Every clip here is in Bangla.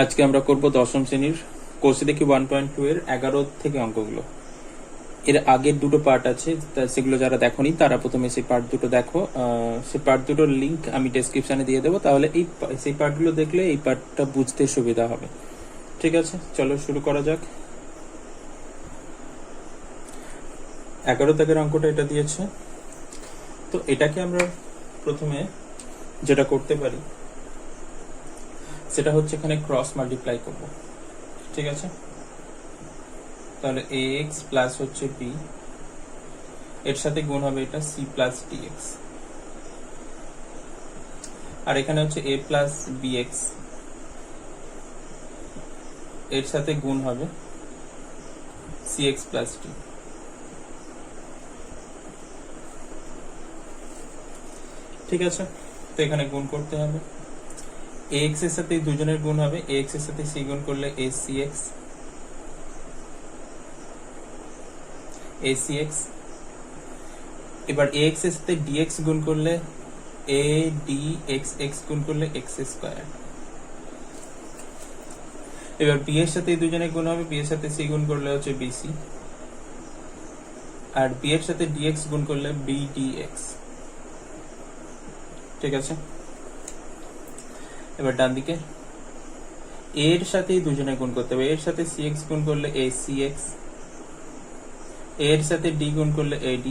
আজকে আমরা করব দশম শ্রেণীর কোর্সে দেখি 1.2 এর 11 থেকে অঙ্কগুলো। এর আগের দুটো পার্ট আছে, সেগুলো যারা দেখোনি তারা প্রথমে সেই পার্ট দুটো দেখো। সেই পার্ট দুটোর লিংক আমি ডেসক্রিপশনে দিয়ে দেবো, তাহলে সেই পার্টগুলো দেখলে এই পার্টটা বুঝতে সুবিধা হবে। ঠিক আছে, চলো শুরু করা যাক। 11 থেকে অঙ্কটা এটা দিয়েছে, তো এটাকে আমরা প্রথমে যেটা করতে পারি সেটা হচ্ছে এখানে ক্রস মাল্টিপ্লাই করব। ঠিক আছে, তাহলে ax প্লাস হচ্ছে b, এর সাথে গুণ হবে এটা c প্লাস dx, আর এখানে হচ্ছে a প্লাস bx, এর সাথে গুণ হবে cx প্লাস d। ঠিক আছে, তো এখানে গুণ করতে হবে। ax এর সাথে দুজনের গুণ হবে, ax এর সাথে c গুণ করলে acx, এবার ax এর সাথে dx গুণ করলে adx গুণ করলে x স্কয়ার। এবার b এর সাথে দুজনে গুণ হবে, b এর সাথে c গুণ করলে হচ্ছে bc, আর b এর সাথে dx গুণ করলে bdx। ঠিক আছে, এবার ডান দিকে এর সাথে দুজনে গুণ করতে হবে, এর সাথে cx গুণ করলে acx, এর সাথে d গুণ করলে ad।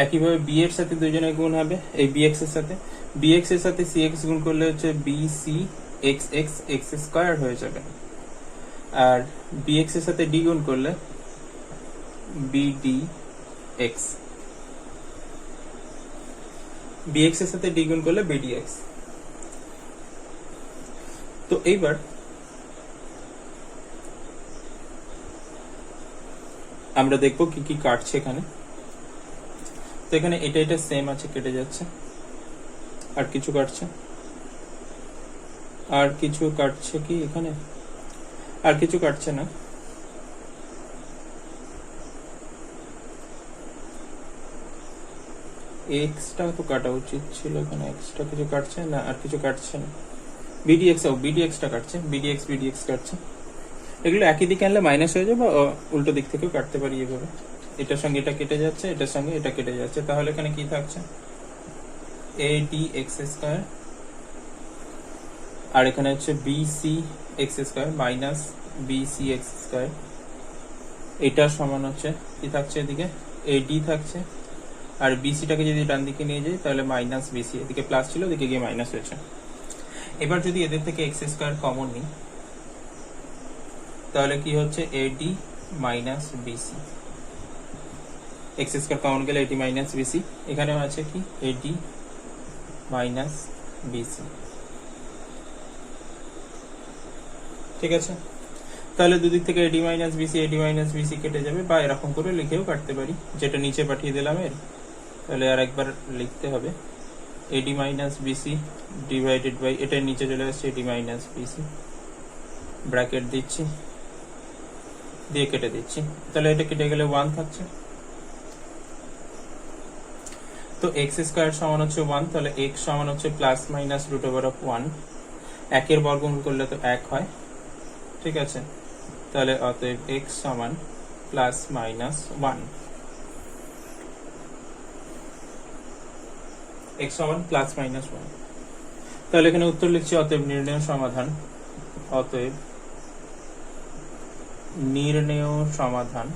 একইভাবে b এর সাথে দুজনে গুণ হবে, এই bx এর সাথে cx গুণ করলে হচ্ছে bc x স্কয়ার হয়ে যাবে, আর bx এর সাথে d গুণ করলে bdx, bx এর সাথে d গুণ করলে bdx। তো এইবার আমরা দেখবো কি কি কাটছে এখানে। তো এখানে এটা সেম আছে, কেটে যাচ্ছে, আর কিছু কাটছে, আর কিছু কাটছে কি এখানে, আর কিছু কাটছে না। এক্সটা তো কাটা উচিত ছিল, এখানে এক্সটা কিছু কাটছে না, আর কিছু কাটছে না। বিডিএক্সটা কাটছে, বিডিএক্স কাটছে। এগুলো একই দিকে আনলে মাইনাস হয়ে যাবে, উল্টো দিক থেকেও কাটতে পারি এভাবে। এটার সঙ্গে এটা কেটে যাচ্ছে, এটার সঙ্গে এটা কেটে যাচ্ছে, তাহলে এখানে কি থাকছে adx স্কয়ার, আর এখানে হচ্ছে bcx square minus bcx square. এটা সমান হচ্ছে কি থাকছে, এদিকে ad থাকছে, আর বিসিটাকে যদি ডান দিকে নিয়ে যাই তাহলে মাইনাস বিসি, এদিকে প্লাস ছিল এদিকে গিয়ে মাইনাস হয়েছে। এবার যদি এদের থেকে এক্স স্কয়ার কমন নিই তাহলে কি হচ্ছে ad minus BC, X square common গেলে ad মাইনাস বিসি, এখানেও আছে কি ad মাইনাস বিসি। ঠিক আছে, তাহলে দুদিক থেকে ad মাইনাস বিসি কেটে যাবে, বা এরকম করে লিখেও কাটতে পারি, যেটা নিচে পাঠিয়ে দিলাম এর। তাহলে আর একবার লিখতে হবে ad minus BC divided by, এটার নিচে চলে আসছে ad মাইনাস বিসি, ব্র্যাকেট দিচ্ছি, দিয়ে কেটে দিচ্ছি, তাহলে এটা কেটে গেলে 1 থাকছে। তো এক্স স্কয়ার সমান হচ্ছে 1, তাহলে x সমান হচ্ছে plus minus root over of 1, একের বর্গমূল করলে তো 1 হয়। ঠিক আছে, তাহলে অতএব x সমান প্লাস মাইনাস 1, x সমান প্লাস মাইনাস 1। তাহলে এখানে উত্তর লিখছি অতএব নির্ণেয় সমাধান, অতএব নির্ণেয় সমাধান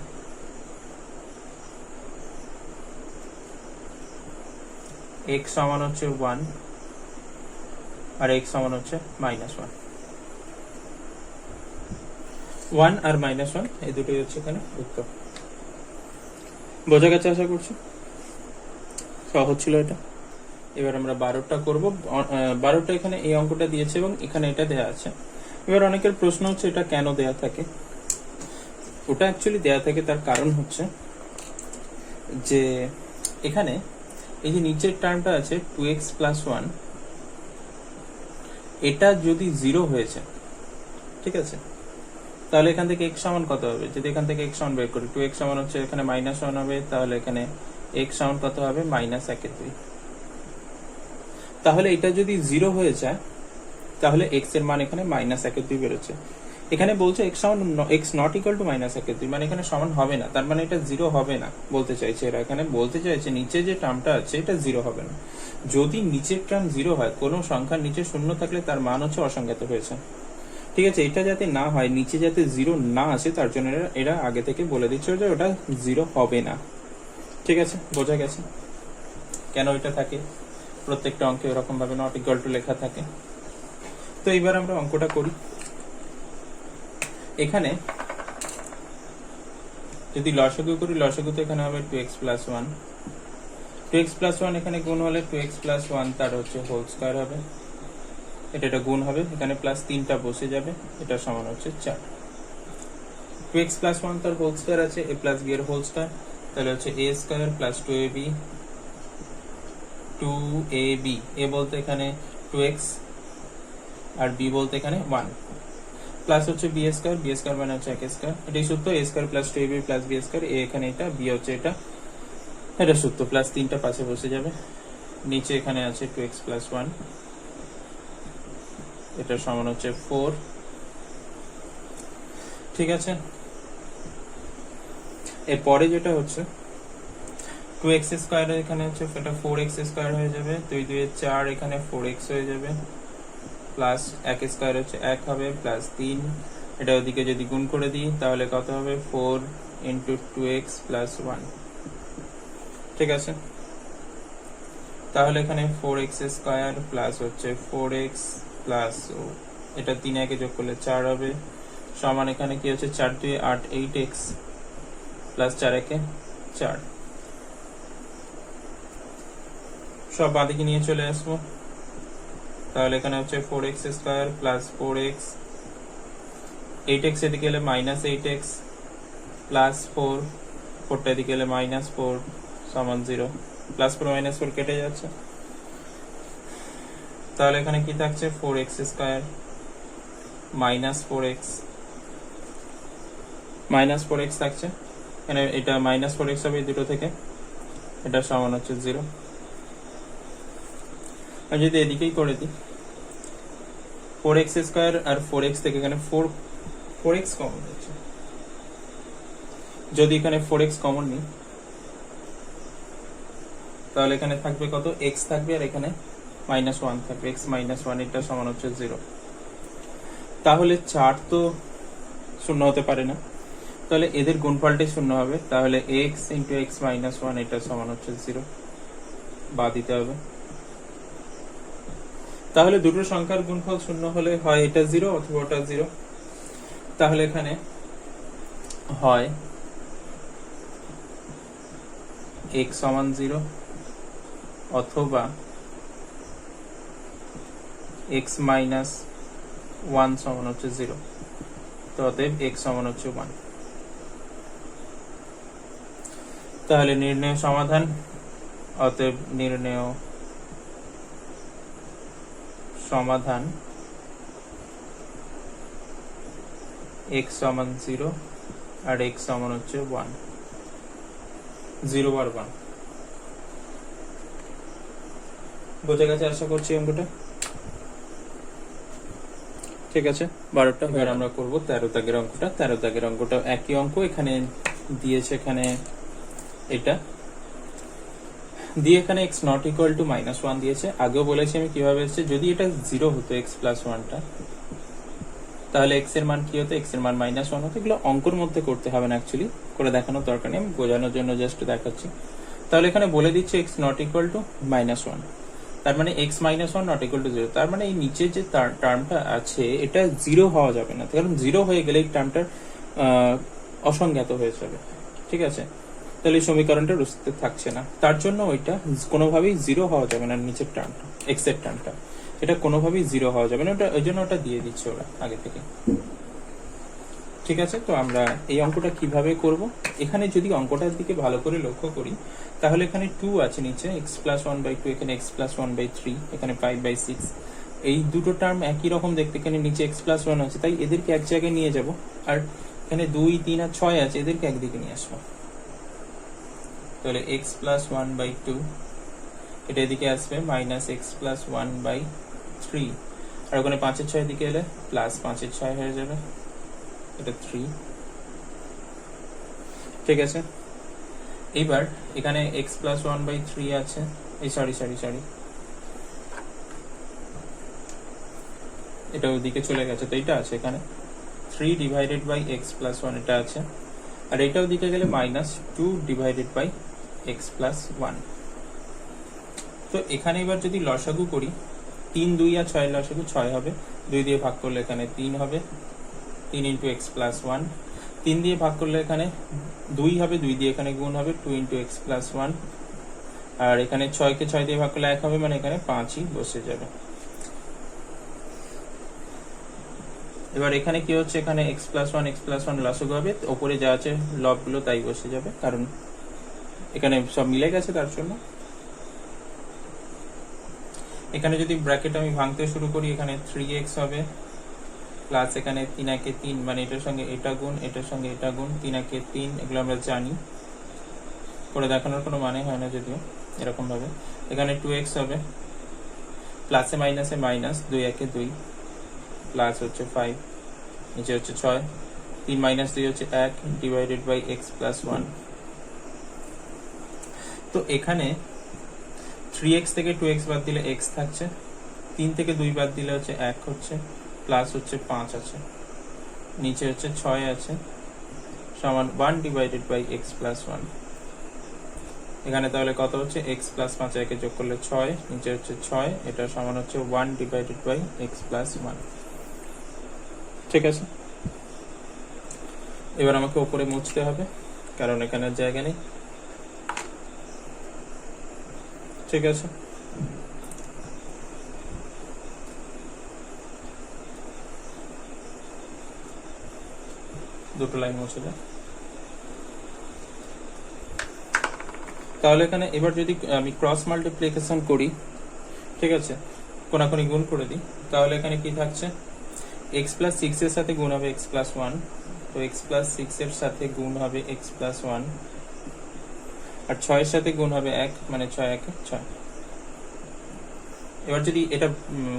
x সমান হচ্ছে 1 আর x সমান হচ্ছে মাইনাস 1 আর মাইনাস 1, এই দুটোই হচ্ছে এখানে উত্তর। বোঝা গেছে আশা করছি, সহজ ছিল এটা। এবার আমরা 12টা করব। 12টা এখানে এই অঙ্কটা দিয়েছে এবং এখানে এটা দেয়া আছে। এবার অনেকের প্রশ্ন হচ্ছে এটা কেন দেয়া থাকে। ওটা অ্যাকচুয়ালি দেয়া থাকে, তার কারণ হচ্ছে যে এখানে এই যে নিচের টার্মটা আছে 2x প্লাস 1, এটা যদি 0 হয়েছে, ঠিক আছে, তাহলে এখান থেকে x সমান কত হবে। যদি এখান থেকে x সমান বের করি, 2x সমান হচ্ছে এখানে মাইনাস 1 হবে, তাহলে এখানে x সমান কত হবে মাইনাস 1/2। তাহলে এটা যদি 0 হয়ে যায় তাহলে এক্স এর মান এখানে -1/2 বেরোচ্ছে। এখানে বলছে এক্স নট ইকুয়াল টু -1/2, মানে এখানে সমান হবে না, তার মানে এটা 0 হবে না বলতে চাইছে এরা। এখানে বলতে চাইছে নিচে যে টার্মটা আছে এটা 0 হবে না। যদি নিচের টার্ম 0 হয়, কোনো সংখ্যার নিচে শূন্য থাকলে তার মান হচ্ছে অসংজ্ঞাত হয়েছে। ঠিক আছে, এটা যাতে না হয়, নিচে যাতে 0 না আসে, তার জন্য এরা আগে থেকে বলে দিচ্ছে যে ওটা 0 হবে না। ঠিক আছে, বোঝা গেছে কেন এটা থাকে, প্রত্যেকটা অঙ্কে এরকম ভাবে নট ইকুয়াল টু লেখা থাকে। তো এইবার আমরা অঙ্কটা করি। এখানে যদি লসাগু করি, লসাগু তো এখানে হবে 2x + 1, 2x + 1 এখানে গুণ হলে 2x + 1 তার হচ্ছে হোল স্কয়ার হবে, এটা গুণ হবে, এখানে প্লাস 3টা বসে যাবে, এটা সমান হচ্ছে 4। 2x + 1 তার হোল স্কয়ার আছে, a + b এর হোল স্কয়ার, তাহলে হচ্ছে a² + 2ab, 2ab, a বলতে এখানে 2x আর b বলতে এখানে 1, প্লাস হচ্ছে b² মানে হচ্ছে 1², এটাই সূত্র, a² + 2ab + b², a এখানে এটা, b হচ্ছে এটা সূত্র, প্লাস 3টা পাশে বসে যাবে, নিচে এখানে আছে 2x + 1, এটা সমান হচ্ছে 4। ঠিক আছে, এরপরে যেটা হচ্ছে 2x² এখানে হচ্ছে এটা 4x² হয়ে যাবে, 2 2 4, এখানে 4x হয়ে যাবে, প্লাস 1² হচ্ছে 1 হবে, প্লাস 3, এটা ওদিকে যদি গুণ করে দিই তাহলে কত হবে, 4 × 2x + 1। ঠিক আছে, তাহলে এখানে 4x² প্লাস হচ্ছে 4x প্লাস এটা 3 একে যোগ করলে 4 হবে, সমান এখানে কি হচ্ছে 4 2 8, 8x প্লাস 4 একে 4, সব বাঁদিকে নিয়ে চলে আসবো। তাহলে এখানে হচ্ছে 4x² প্লাস 4x, 8x এদিকে এলে -8x প্লাস 4, 4টা এদিকে এলে -4 সমান 0, প্লাস 4 -4 কেটে যাচ্ছে, তাহলে এখানে কি থাকছে 4x² -4x থাকছে, এখানে এটা -4x হবে এই দুটো থেকে, এটা সমান হচ্ছে 0। আর যদি এদিকেই করে দিই 4x² আর 4x থেকে এখানে 4x কমন হচ্ছে, যদি এখানে 4x কমন নিই তাহলে এখানে থাকবে কত, x থাকবে, আর এখানে -1 থাকবে, x - 1, এটা সমান হচ্ছে 0। তাহলে 4 তো শূন্য হতে পারে না, তাহলে এদের গুণফলটাই শূন্য হবে, তাহলে x × x - 1 এটা সমান হচ্ছে 0, বা দিতে হবে। তাহলে দুটো সংখ্যার গুণফল শূন্য হলে হয় এটা 0 অথবা ওটা 0, তাহলে এখানে হয় x সমান 0 অথবা x - 1 সমান হচ্ছে 0, তো অতএব x সমান হচ্ছে 1। তাহলে নির্ণয় সমাধান, অতএব নির্ণয় সমাধান x সমান 0 আর x সমান হচ্ছে 1, 0 আর 1। বোঝা গেছে আশা করছি অঙ্কটা। ঠিক আছে, 12টা। এবার আমরা করব 13 দাগের অঙ্কটা। 13 দাগের অঙ্কটা একই অঙ্ক, এখানে দিয়েছে, এখানে এটা দিয়ে এখানে x নট ইকুয়াল টু -1 দিয়েছে। আগেও বলেছি আমি কিভাবে এসেছে, যদি এটা 0 হতো x + 1টা, তাহলে x এর মান কি হতো, x এর মান -1 হতো। এগুলো অঙ্কর মধ্যে করতে হবে না, অ্যাকচুয়ালি করে দেখানোর দরকার নেই, আমি বোঝানোর জন্য জাস্ট দেখাচ্ছি। তাহলে এখানে বলে দিচ্ছে x নট ইকুয়াল টু -1, তার মানে x - 1 নট ইকুয়াল টু 0, তার মানে এই নিচে যে টার্মটা আছে এটা 0 হওয়া যাবে না, কারণ 0 হয়ে গেলে এই টার্মটা অসংজ্ঞাত হয়ে যাবে। ঠিক আছে, তাহলে এই সমীকরণটা অস্তিত্ব থাকছে না, তার জন্য ওইটা কোনোভাবেই 0 হওয়া যাবে না, নিচের টার্মটা, x এর টার্মটা, এটা কোনোভাবেই 0 হওয়া যাবে না, ওটা ওই জন্য ওটা দিয়ে দিচ্ছে ওরা আগে থেকে। ঠিক আছে, তো আমরা এই অঙ্কটা কিভাবে করব, এখানে যদি অঙ্কটার দিকে ভালো করে লক্ষ্য করি তাহলে এখানে 2 আছে নিচে, x + 1/2, এখানে x + 1/3, এখানে 5/6, এই দুটো টার্ম একই রকম দেখতে, এখানে নিচে x + 1 আছে, তাই এদেরকে এক জায়গায় নিয়ে যাব, আর এখানে 2 3 আর 6 আছে, এদেরকে একদিকে নিয়ে আসবো। তাহলে x + 1/2 এটা এদিকে আসবে, -x + 1/3, আর ওখানে 5 এর 6 দিকে এলে প্লাস 5 এর 6 হয়ে যাবে, এটা 3। ঠিক আছে, এইবার এখানে x প্লাস 1/3 আছে, এই সরি এটা ওদিকে চলে গেছে, তো এটা আছে এখানে 3 ডিভাইডেড বাই x প্লাস 1 এটা আছে, আর এটাও দিকে গেলে -2 ডিভাইডেড বাই x প্লাস 1। তো এখানে এবার যদি লসাগু করি, 3, 2 আর 6 লসাগু 6 হবে, 2 দিয়ে ভাগ করলে এখানে 3 হবে, 3 ইন্টু x প্লাস 1। 3 দিয়ে ভাগ করলে এখানে 2 হবে, 2 দিয়ে এখানে গুণ হবে, 2 ইন্টু x প্লাস 1। আর এখানে 6 কে 6 দিয়ে ভাগ করলে 1 হবে, মানে এখানে 5ই বসে যাবে। এবার এখানে কি হচ্ছে, এখানে x প্লাস 1 লসাগু হবে, ওপরে যা আছে লবগুলো তাই বসে যাবে, কারণ এখানে সব মিলে গেছে তার জন্য। এখানে যদি ব্র্যাকেট আমি ভাঙতে শুরু করি, এখানে 3x হবে প্লাস এখানে 3 একে 3, মানে এটার সঙ্গে এটা গুণ, এটার সঙ্গে এটা গুণ, 3 একে 3, এগুলো আমরা জানি, করে দেখানোর কোনো মানে হয় না যদিও এরকম ভাবে। এখানে 2x হবে প্লাসে মাইনাসে মাইনাস, 2 একে 2 প্লাস হচ্ছে 5, নিচে হচ্ছে 6, 3 মাইনাস 2 হচ্ছে 1 ডিভাইডেড বাই x প্লাস 1। তো এখানে 3x থেকে 2x বাদ দিলে x থাকছে, 3 থেকে 2 বাদ দিলে হচ্ছে 1 হচ্ছে, প্লাস হচ্ছে 5 আছে, নিচে হচ্ছে 6 আছে, সমান 1 ডিভাইডেড বাই x প্লাস 1। এখানে তাহলে কত হচ্ছে, x প্লাস 5 একে যোগ করলে 6, নিচে হচ্ছে 6, এটা সমান হচ্ছে 1 ডিভাইডেড বাই x প্লাস 1। ঠিক আছে, এবার আমাকে উপরে মুছতে হবে কারণ এখানে জায়গা নেই। ঠিক আছে, দুটো লাইন মুছে দেয়। তাহলে এখানে এবার যদি আমি ক্রস মাল্টিপ্লিকেশন করি, ঠিক আছে, কোনাকুনি গুণ করে দিই, তাহলে এখানে কি থাকছে, x প্লাস 6 এর সাথে গুণ হবে x প্লাস 1, তো x প্লাস 6 এর সাথে গুণ হবে x প্লাস 1, আর 6 এর সাথে গুণ হবে 1, মানে 6 একে 6। এবার যদি এটা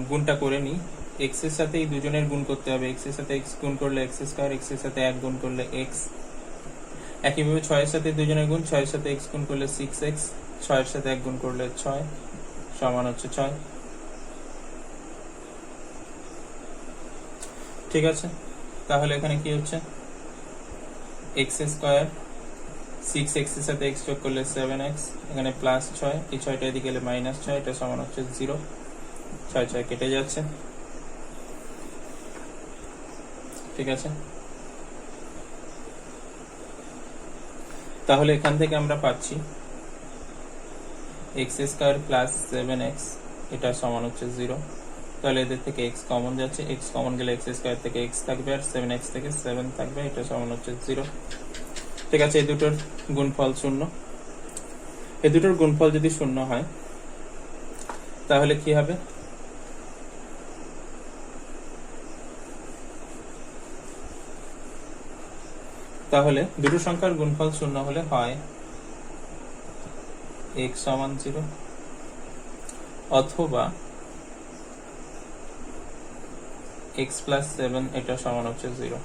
গুণটা করে নিই, x এর সাথে এই দুজনের গুণ করতে হবে, x এর সাথে x গুণ করলে x স্কয়ার, x এর সাথে 1 গুণ করলে x। একইভাবে 6 এর সাথে দুজনের গুণ, 6 এর সাথে x গুণ করলে 6x, 6 এর সাথে 1 গুণ করলে 6, সমান হচ্ছে 6। ঠিক আছে, তাহলে এখানে কি হচ্ছে, x স্কয়ার 6x এর সাথে x যোগ করলে 7x, এখানে প্লাস 6, এই 6টা এদিকে গেলে মাইনাস 6, এটা সমান হচ্ছে 0, 6 6 কেটে যাচ্ছে। ঠিক আছে, তাহলে এখান থেকে আমরা পাচ্ছি x স্কয়ার প্লাস 7x, এটা সমান হচ্ছে 0। তাহলে এদের থেকে x কমন যাচ্ছে, x কমন গেলে x স্কয়ার থেকে x থাকবে, আর 7x থেকে 7 থাকবে, এটা সমান হচ্ছে 0। ঠিক আছে, এই দুটোর গুণফল 0। এই দুটোর গুণফল যদি 0 হয় তাহলে কি হবে, তাহলে দুটো সংখ্যার গুণফল 0 হলে হয় x সমান 0, অথবা x প্লাস 7 এটা সমান হচ্ছে 0।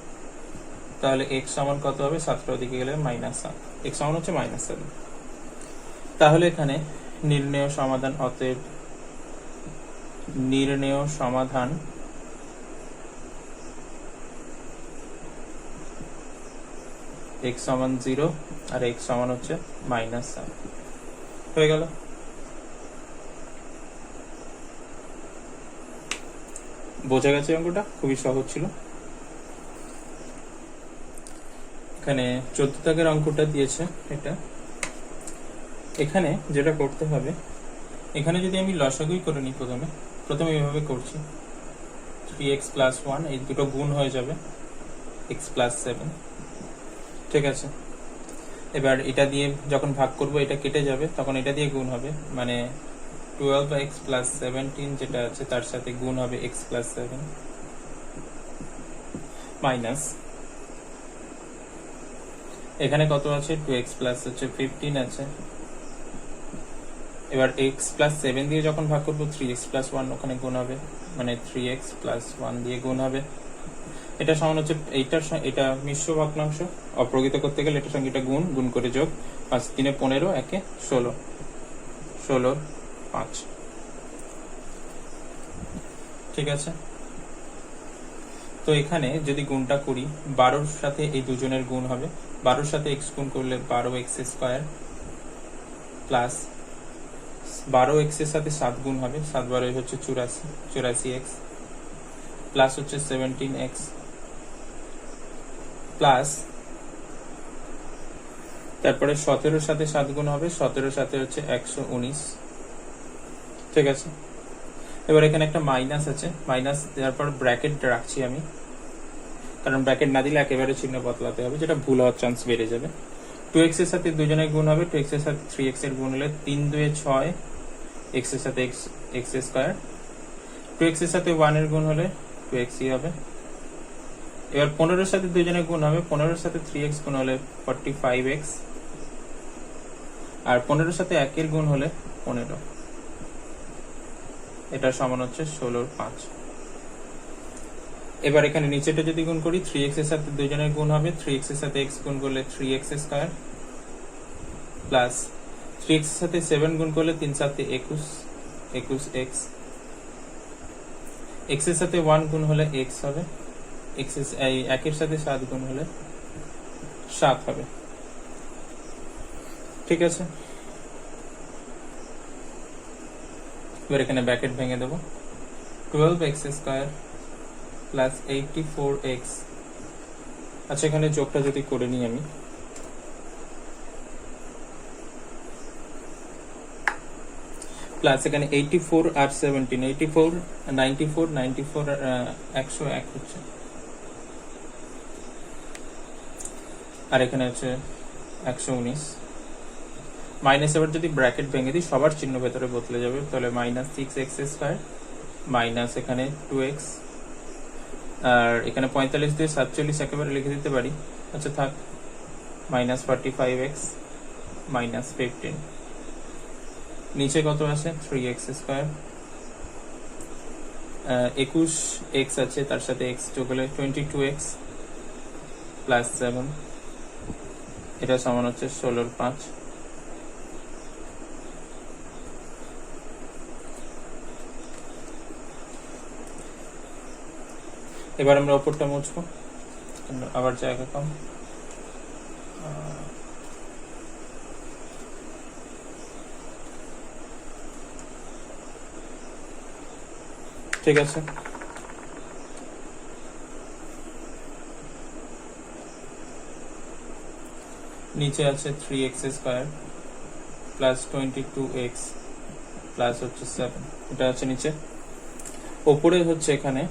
তাহলে x সমান কত হবে, 7টার দিকে গেলে -7, x সমান হচ্ছে -7। তাহলে এখানে নির্ণেয় সমাধান, অতএব নির্ণেয় সমাধান x সমান 0 আর x সমান হচ্ছে -7 হয়ে গেল। বোঝা গেছে, অঙ্কটা খুবই সহজ ছিল। এখানে 14 দাগের অঙ্কটা দিয়েছে, এটা এখানে যেটা করতে হবে, এখানে যদি আমি লসাগুই করে নিই, প্রথমে এইভাবে করছি, 3x প্লাস 1, এই দুটো গুণ হয়ে যাবে x প্লাস 7। ঠিক আছে, এবার এটা দিয়ে যখন ভাগ করব এটা কেটে যাবে, তখন এটা দিয়ে গুণ হবে, মানে 12x প্লাস 17 যেটা আছে তার সাথে গুণ হবে x প্লাস 7 মাইনাস, এখানে কত আছে, 2x প্লাস হচ্ছে 15 আছে, এবার এক্স প্লাস 7 দিয়ে যখন ভাগ করবো 3x প্লাস 1 ওখানে গুণ হবে, মানে 3x প্লাস 1 দিয়ে গুণ হবে। এটা সমান হচ্ছে এটা মিশ্র ভগ্নাংশ, অপ্রকৃত করতে গেলে এটার সঙ্গে এটা গুণ করে যোগ, 5 3 15 1 16, 16 5। ঠিক আছে, তো এখানে যদি গুণটা করি 12-র সাথে এই দুজনের গুণ হবে, 12-র সাথে x গুণ করলে 12x স্কয়ার প্লাস 12x এর সাথে 7 গুণ হবে, 7 12 হচ্ছে 84x প্লাস হচ্ছে 17x প্লাস তারপরে 17-র সাথে 7 গুণ হবে, 17-র সাথে হচ্ছে 119। ঠিক আছে, এবার এখানে একটা মাইনাস আছে, মাইনাস দেওয়ার পর ব্র্যাকেট রাখছি আমি, কারণ ব্র্যাকেট না দিলে একেবারে চিহ্ন বদলাতে হবে, যেটা ভুল হওয়ার চান্স বেড়ে যাবে। 2x এর সাথে দুজনের গুণ হবে, 2x এর সাথে 3x এর গুণ হলে 3 2 6, x এর সাথে x স্কয়ার, 2x এর সাথে 1 এর গুণ হলে 2x ই হবে। এবার 15-এর সাথে দুজনের গুণ হবে, 15-এর সাথে 3x গুণ হলে 45x, আর 15-এর সাথে 1 এর গুণ হলে 15। এটা সমান হচ্ছে 16 5। এবার এখানে নিচেটা যদি গুণ করি 3x এর সাথে দুজনের গুণ হবে, 3x এর সাথে x গুণ করলে 3x স্কয়ার প্লাস 3x এর সাথে 7 গুণ করলে 3 7 21 21x, x এর সাথে 1 গুণ হলে x হবে, x এই 1 এর সাথে 7 গুণ হলে 7 হবে। ঠিক আছে, এবার এখানে ব্র্যাকেট ভেঙে দেব, 12x স্কয়ার প্লাস 84x। আচ্ছা, এখানে যোগটা যদি করে নিই আমি, প্লাস এখানে 84 আর 17, 84 94 94 101 হচ্ছে, আর এখানে হচ্ছে 119 মাইনাস। এবার যদি ব্র্যাকেট ভেঙে দিই সবার চিহ্ন ভেতরে বদলে যাবে, তাহলে মাইনাস 6x স্কয়ার মাইনাস এখানে 2x, আর এখানে 45 দিয়ে 47 একেবারে লিখে দিতে পারি, আচ্ছা থাক, মাইনাস 45x মাইনাস 15। নিচে কত আছে 3x স্কয়ার, 21x আছে, তার সাথে x যোগ হলে 22x প্লাস 7, এটা সমান হচ্ছে 16 5। এবার আমরা ওপরটা মুছবো, আবার জায়গা কম, ঠিক আছে। নিচে আছে 3x square plus 22x plus হচ্ছে 7, এটা আছে নিচে। ওপরে হচ্ছে এখানে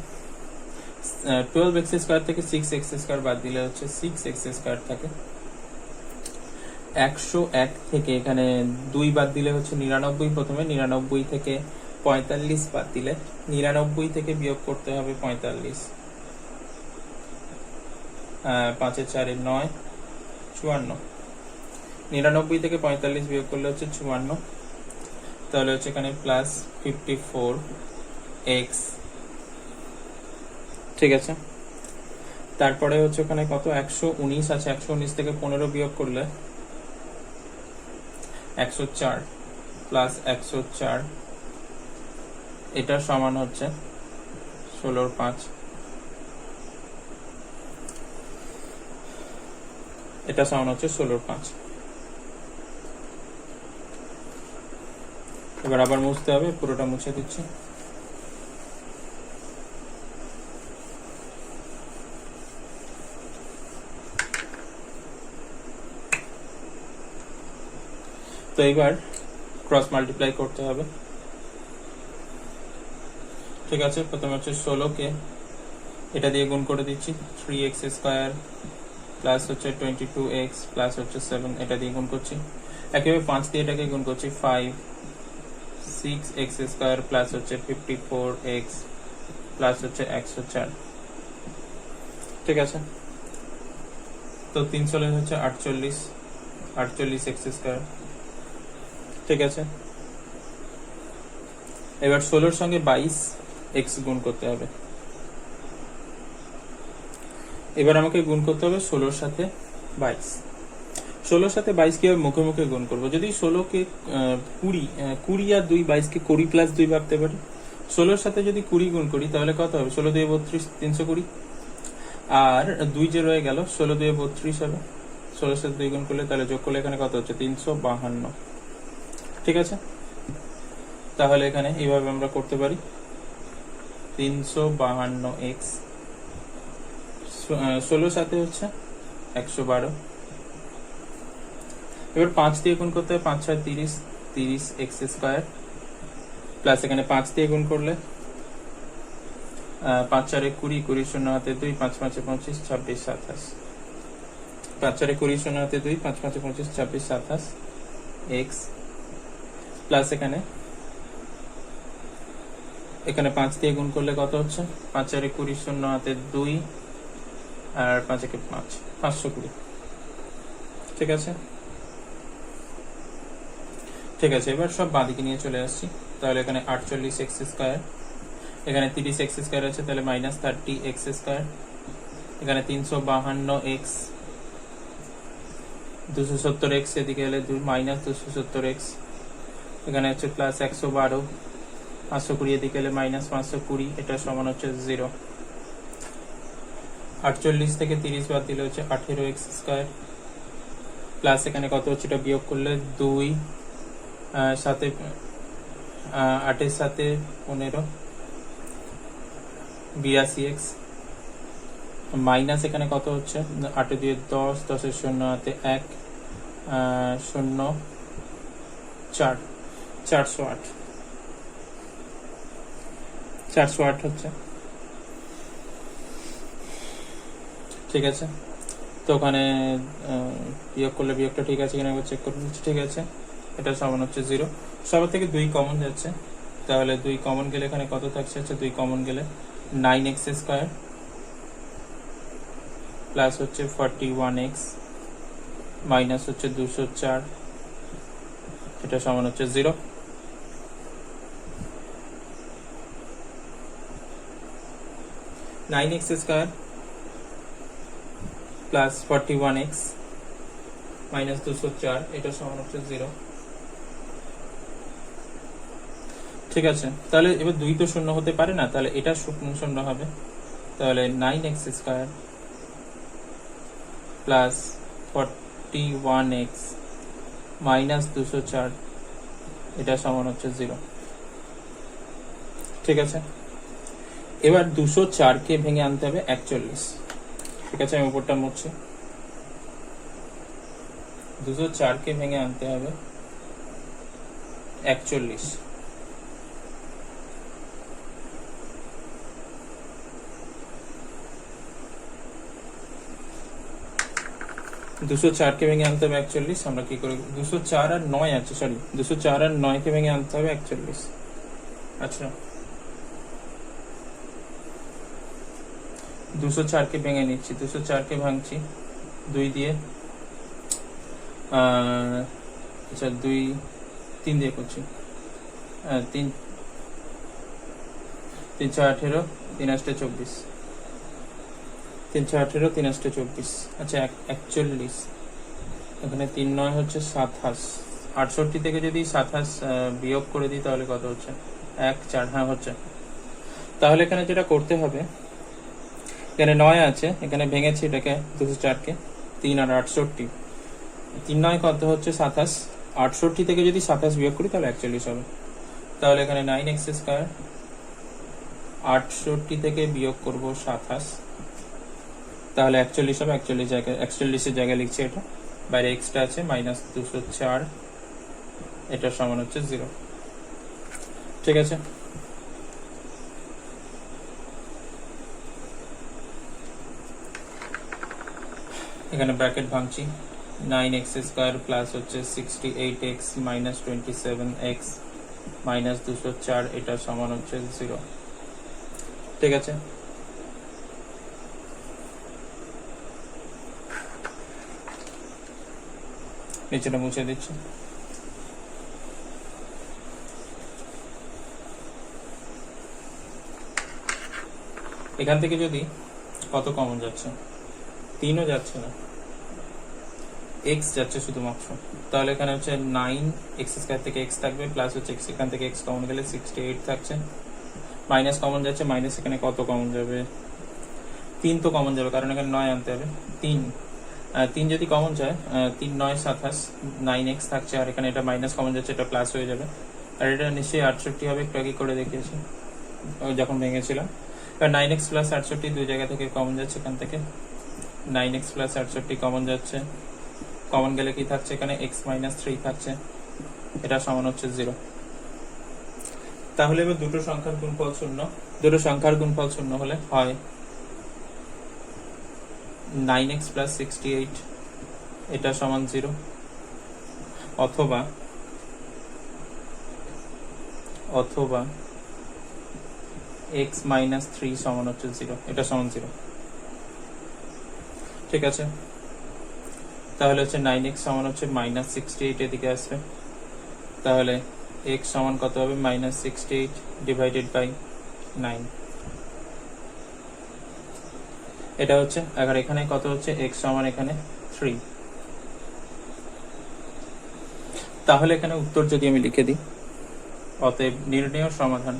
12x স্কয়ার থেকে 6x স্কয়ার বাদ দিলে হচ্ছে 6x স্কয়ার থাকে, 101 থেকে এখানে 2 বাদ দিলে হচ্ছে 99। প্রথমে 99 থেকে 45 বাদ দিলে, 99 থেকে বিয়োগ করতে হবে 45, 5 4 9 54, 99 থেকে 45 বিয়োগ করলে হচ্ছে 54, তাহলে হচ্ছে এখানে প্লাস 54x। ঠিক আছে, তারপরে হচ্ছে ওখানে কত 119 আছে, 119 থেকে 15 বিয়োগ করলে 104 প্লাস 104, এটা সমান হচ্ছে 16 5। এটা সমান হচ্ছে 16 5। এবার আবার মুছতে হবে, পুরোটা মুছে দিচ্ছি। তো এবার ক্রস মাল্টিপ্লাই করতে হবে। ঠিক আছে, প্রথমে হচ্ছে 16-কে এটা দিয়ে গুণ করে দিচ্ছি, 3x স্কয়ার প্লাস হচ্ছে 22x প্লাস হচ্ছে 7, এটা দিয়ে গুণ করছি। একইভাবে 5 দিয়ে এটাকে গুণ করছি, 5 6x স্কয়ার প্লাস হচ্ছে 54x প্লাস হচ্ছে 104। ঠিক আছে, তো 3 16 হচ্ছে 48, 48x স্কয়ার। ঠিক আছে, এবার 16 সঙ্গে 22 এক্স গুণ করতে হবে। এবার আমাকে গুণ করতে হবে 16 সাথে 22। 16 সাথে 22 কিভাবে মুখে মুখে গুণ করবো? যদি 16 কে 20 আর 2 22 কে 20 প্লাস 2 ভাবতে পারি। 16 সাথে যদি 20 গুণ করি তাহলে কত হবে? 16 2 32, 320। আর 2 যে রয়ে গেল, 16 2 32 হবে। 16 সাথে 2 গুণ করলে তাহলে যোগ করলে এখানে কত হচ্ছে? 352। ঠিক আছে, তাহলে এখানে এইভাবে আমরা করতে পারি 352x 16 সাথে হচ্ছে 112। এবার 5 দিয়ে গুণ করতে হবে, 5 6 30, 30 এক্স স্কোয়ার প্লাস এখানে 5 দিয়ে গুণ করলে 5 4 20, 20 0 হাতে 2, 5 5 25, 26 27। 5 4 20 0 হাতে 2, 5 5 25, 26 27 এক্স প্লাস এখানে 5 দিয়ে গুণ করলে কত হচ্ছে? 5 4 20, 0 হাতে 2 আর 5 1 5, 520। ঠিক আছে, ঠিক আছে। এবার সব বাঁদিকে নিয়ে চলে আসছি। তাহলে এখানে 48 এক্স স্কোয়ার, এখানে 30 এক্স স্কোয়ার আছে, তাহলে মাইনাস 30 এক্স স্কোয়ার। এখানে 352 এক্স, 270 এক্স এদিকে এলে মাইনাস 270 এক্স। এখানে হচ্ছে প্লাস 112, 520 এদিকে এলে মাইনাস 520, এটা সমান হচ্ছে 0। 48 থেকে 30 বাদ দিলে হচ্ছে 18 এক্স স্কোয়ার প্লাস এখানে কত হচ্ছে? এটা বিয়োগ করলে 2 সাথে 8 সাথে 15, 82 এক্স মাইনাস এখানে কত হচ্ছে? 8 দিয়ে 10, 10 0 হাতে 1, 0 4, 408, 408 হচ্ছে। ঠিক আছে, তো ওখানে বিয়োগ করলে বিয়োগটা ঠিক আছে কিনা একবার চেক করে নিচ্ছি। ঠিক আছে, এটা সমান হচ্ছে 0। সবার থেকে 2 কমন যাচ্ছে, তাহলে 2 কমন গেলে এখানে কত থাকছে? 2 কমন গেলে 9x স্কোয়ার প্লাস হচ্ছে 41x মাইনাস হচ্ছে 204, এটা সমান হচ্ছে 0। Nine x square plus 41x minus 204, এটা সমান হচ্ছে 0। ঠিক আছে, তাহলে এবার 2 তো শূন্য হতে পারে না, তাহলে এটা শূন্য হবে। তাহলে 9x square plus 41x minus 204, এটা সমান হচ্ছে 0। ঠিক আছে, এবার 204 কে ভেঙে আনতে হবে 41। ঠিক আছে, আমি উপরটা মুছছি। 204 কে ভেঙে আনতে হবে 41। দুশো চারকে ভেঙে আনতে হবে 41। আমরা কি করি? 204 আর 9 আছে, সরি 204 আর 9 কে ভেঙে আনতে হবে 41। আচ্ছা, 204 কে ভেঙে নিচ্ছি। 204 কে ভাঙছি 2 দিয়ে, আচ্ছা 2 3 দিয়ে করছি। 3 3 6 18, 3 8 24, 3 6 18, 3 8 24। আচ্ছা 41, এখানে 3 9 হচ্ছে 27। 68 থেকে যদি 27 বিয়োগ করে দিই তাহলে কত হচ্ছে? 1 4, হ্যাঁ হচ্ছে। তাহলে এখানে যেটা করতে হবে, এখানে 9 আছে, এখানে ভেঙেছি এটাকে 204 কে 3 আর 68, 3 9 কত হচ্ছে? 27। 68 থেকে যদি 27 বিয়োগ করি তাহলে 41 হবে। তাহলে এখানে 9x স্কোয়ার, 68 থেকে বিয়োগ করব 27, তাহলে 41 হবে। 41 জায়গায় 41 এর জায়গায় লিখছি এটা, বাইরে এক্সট্রা আছে মাইনাস 204, এটা সমান হচ্ছে 0। ঠিক আছে, এখানে ব্র্যাকেট ভাঙছি। 9x স্কোয়ার প্লাস হচ্ছে 68x মাইনাস 27x মাইনাস 204, এটা সমান হচ্ছে 0। ঠিক আছে, নিচেটা মুছে দিচ্ছি। এখান থেকে যদি কত কমন যাচ্ছে, 3ও যাচ্ছে না, এক্স যাচ্ছে শুধুমাত্র, তাহলে এখানে হচ্ছে 9 এক্স স্কয়ার থেকে এক্স থাকবে, প্লাস হচ্ছে এক্স এখান থেকে এক্স কমন গেলে 68 থাকছে, মাইনাস কমন যাচ্ছে, মাইনাস এখানে কত কমন যাবে, 3 তো কমন যাবে কারণ এখানে 9 আনতে হবে, 3 যদি কমন যায়, 3 9 27, 9x থাকছে, আর এখানে এটা মাইনাস কমন যাচ্ছে, এটা প্লাস হয়ে যাবে, আর এটা নিশ্চয়ই 68 হবে, একটু আগে করে দেখিয়েছি যখন ভেঙেছিলাম। এবার 9x প্লাস 68 দুই জায়গা থেকে কমন যাচ্ছে, এখান থেকে 9x প্লাস 68 কমন যাচ্ছে, কমন গেলে কি থাকছে এখানে x মাইনাস 3 থাকছে, এটা সমান হচ্ছে 0। তাহলে এবার দুটো সংখ্যার গুণফল শূন্য, দুটো সংখ্যার গুণফল শূন্য হলে হয় 9x প্লাস 68 এটা সমান 0, অথবা x মাইনাস 3 সমান হচ্ছে 0, এটা সমান 0। ঠিক আছে, তাহলে হচ্ছে 9x সমান হচ্ছে মাইনাস 68, এদিকে আসবে, তাহলে x সমান কত হবে, মাইনাস 68 ডিভাইডেড বাই 9, এটা হচ্ছে। আবার এখানে কত হচ্ছে, x সমান এখানে 3। তাহলে এখানে উত্তর যদি আমি লিখে দিই, অতএব নির্ণেয় সমাধান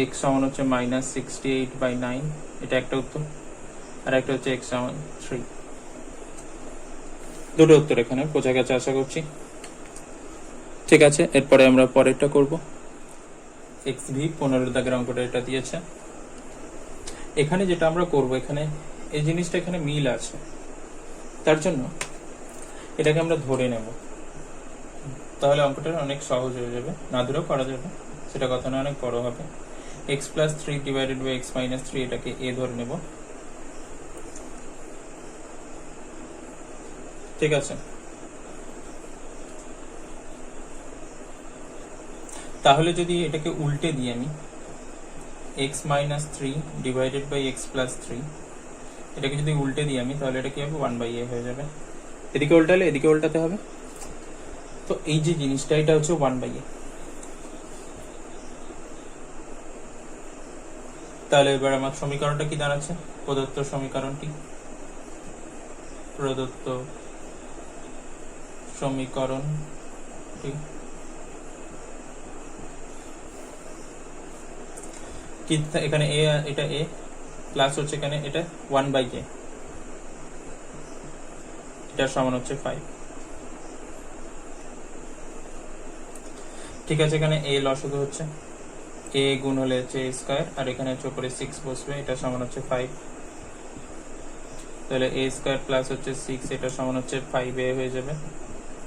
x সমান হচ্ছে মাইনাস 68 বাই 9, এটা একটা উত্তর, আর একটা হচ্ছে x সমান 3। দুটো উত্তর এখানে বোঝা গেছে আশা করছি। ঠিক আছে, এরপরে আমরা পরেরটা করব। xv 15 দাগের অঙ্কটা এটা দিয়েছে। এখানে যেটা আমরা করব, এখানে এই জিনিসটা এখানে মিল আছে, তার জন্য এটাকে আমরা ধরে নেব, তাহলে অঙ্কটা অনেক সহজ হয়ে যাবে, না ধরেও করা যাবে, সেটা কথা না, অনেক বড় হবে। x plus 3 divided by x minus 3 এটাকে a ধরে নেব। ঠিক আছে, তাহলে যদি এটাকে উল্টে দিই আমি, x minus 3 divided by x plus 3 এটাকে যদি উল্টে দিই আমি, তাহলে এটা কি হবে, 1 বাই a হয়ে যাবে। এদিকে উল্টালে এদিকে উল্টাতে হবে, তো এই যে জিনিসটা এটা হচ্ছে 1 বাই a। তাহলে এবার আমার সমীকরণটা কি দাঁড়াচ্ছে, প্রদত্ত সমীকরণটি, প্রদত্ত সমীকরণটি কি, এখানে a, এটা a প্লাস হচ্ছে এখানে এটা 1 বাই a, এটা সমান হচ্ছে 5। ঠিক আছে, এখানে a লসাগু হচ্ছে, a গুণ হলে হচ্ছে a স্কয়ার, আর এখানে হচ্ছে উপরে 6 বসবে, এটা সমান হচ্ছে 5, তাহলে a স্কয়ার প্লাস হচ্ছে 6 এটা সমান হচ্ছে 5a হয়ে যাবে,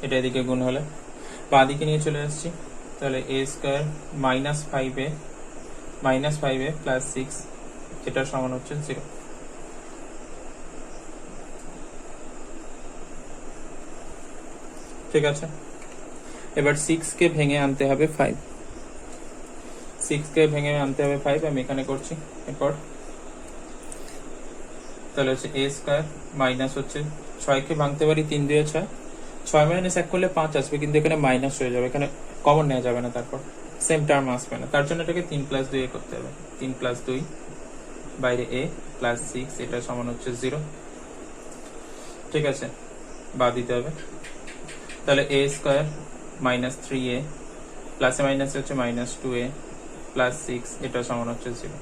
এটা এদিকে গুণ হলে বাঁ দিকে নিয়ে চলে আসছি, তাহলে a square minus 5a plus 6 এটা সমান হচ্ছে 0। ঠিক আছে, এবার 6 কে ভেঙে আনতে হবে 5, 6 কে ভেঙে আনতে হবে 5, আমি এখানে করছি। এরপর তাহলে হচ্ছে a স্কয়ার মাইনাস হচ্ছে 6 কে ভাঙতে পারি 3 2 6, 6 মাইনাস 1 করলে 5 আসবে, কিন্তু এখানে মাইনাস হয়ে যাবে, এখানে কমন নেওয়া যাবে না, তারপর সেম টার্ম আসবে না, তার জন্য এটাকে 3 প্লাস 2 করতে হবে, 3 প্লাস 2 বাইরে a প্লাস 6 এটা সমান হচ্ছে 0। ঠিক আছে, বাদ দিতে হবে, তাহলে a স্কয়ার মাইনাস 3a প্লাসে মাইনাসে হচ্ছে মাইনাস 2a প্লাস 6 এটা সমান হচ্ছে 0।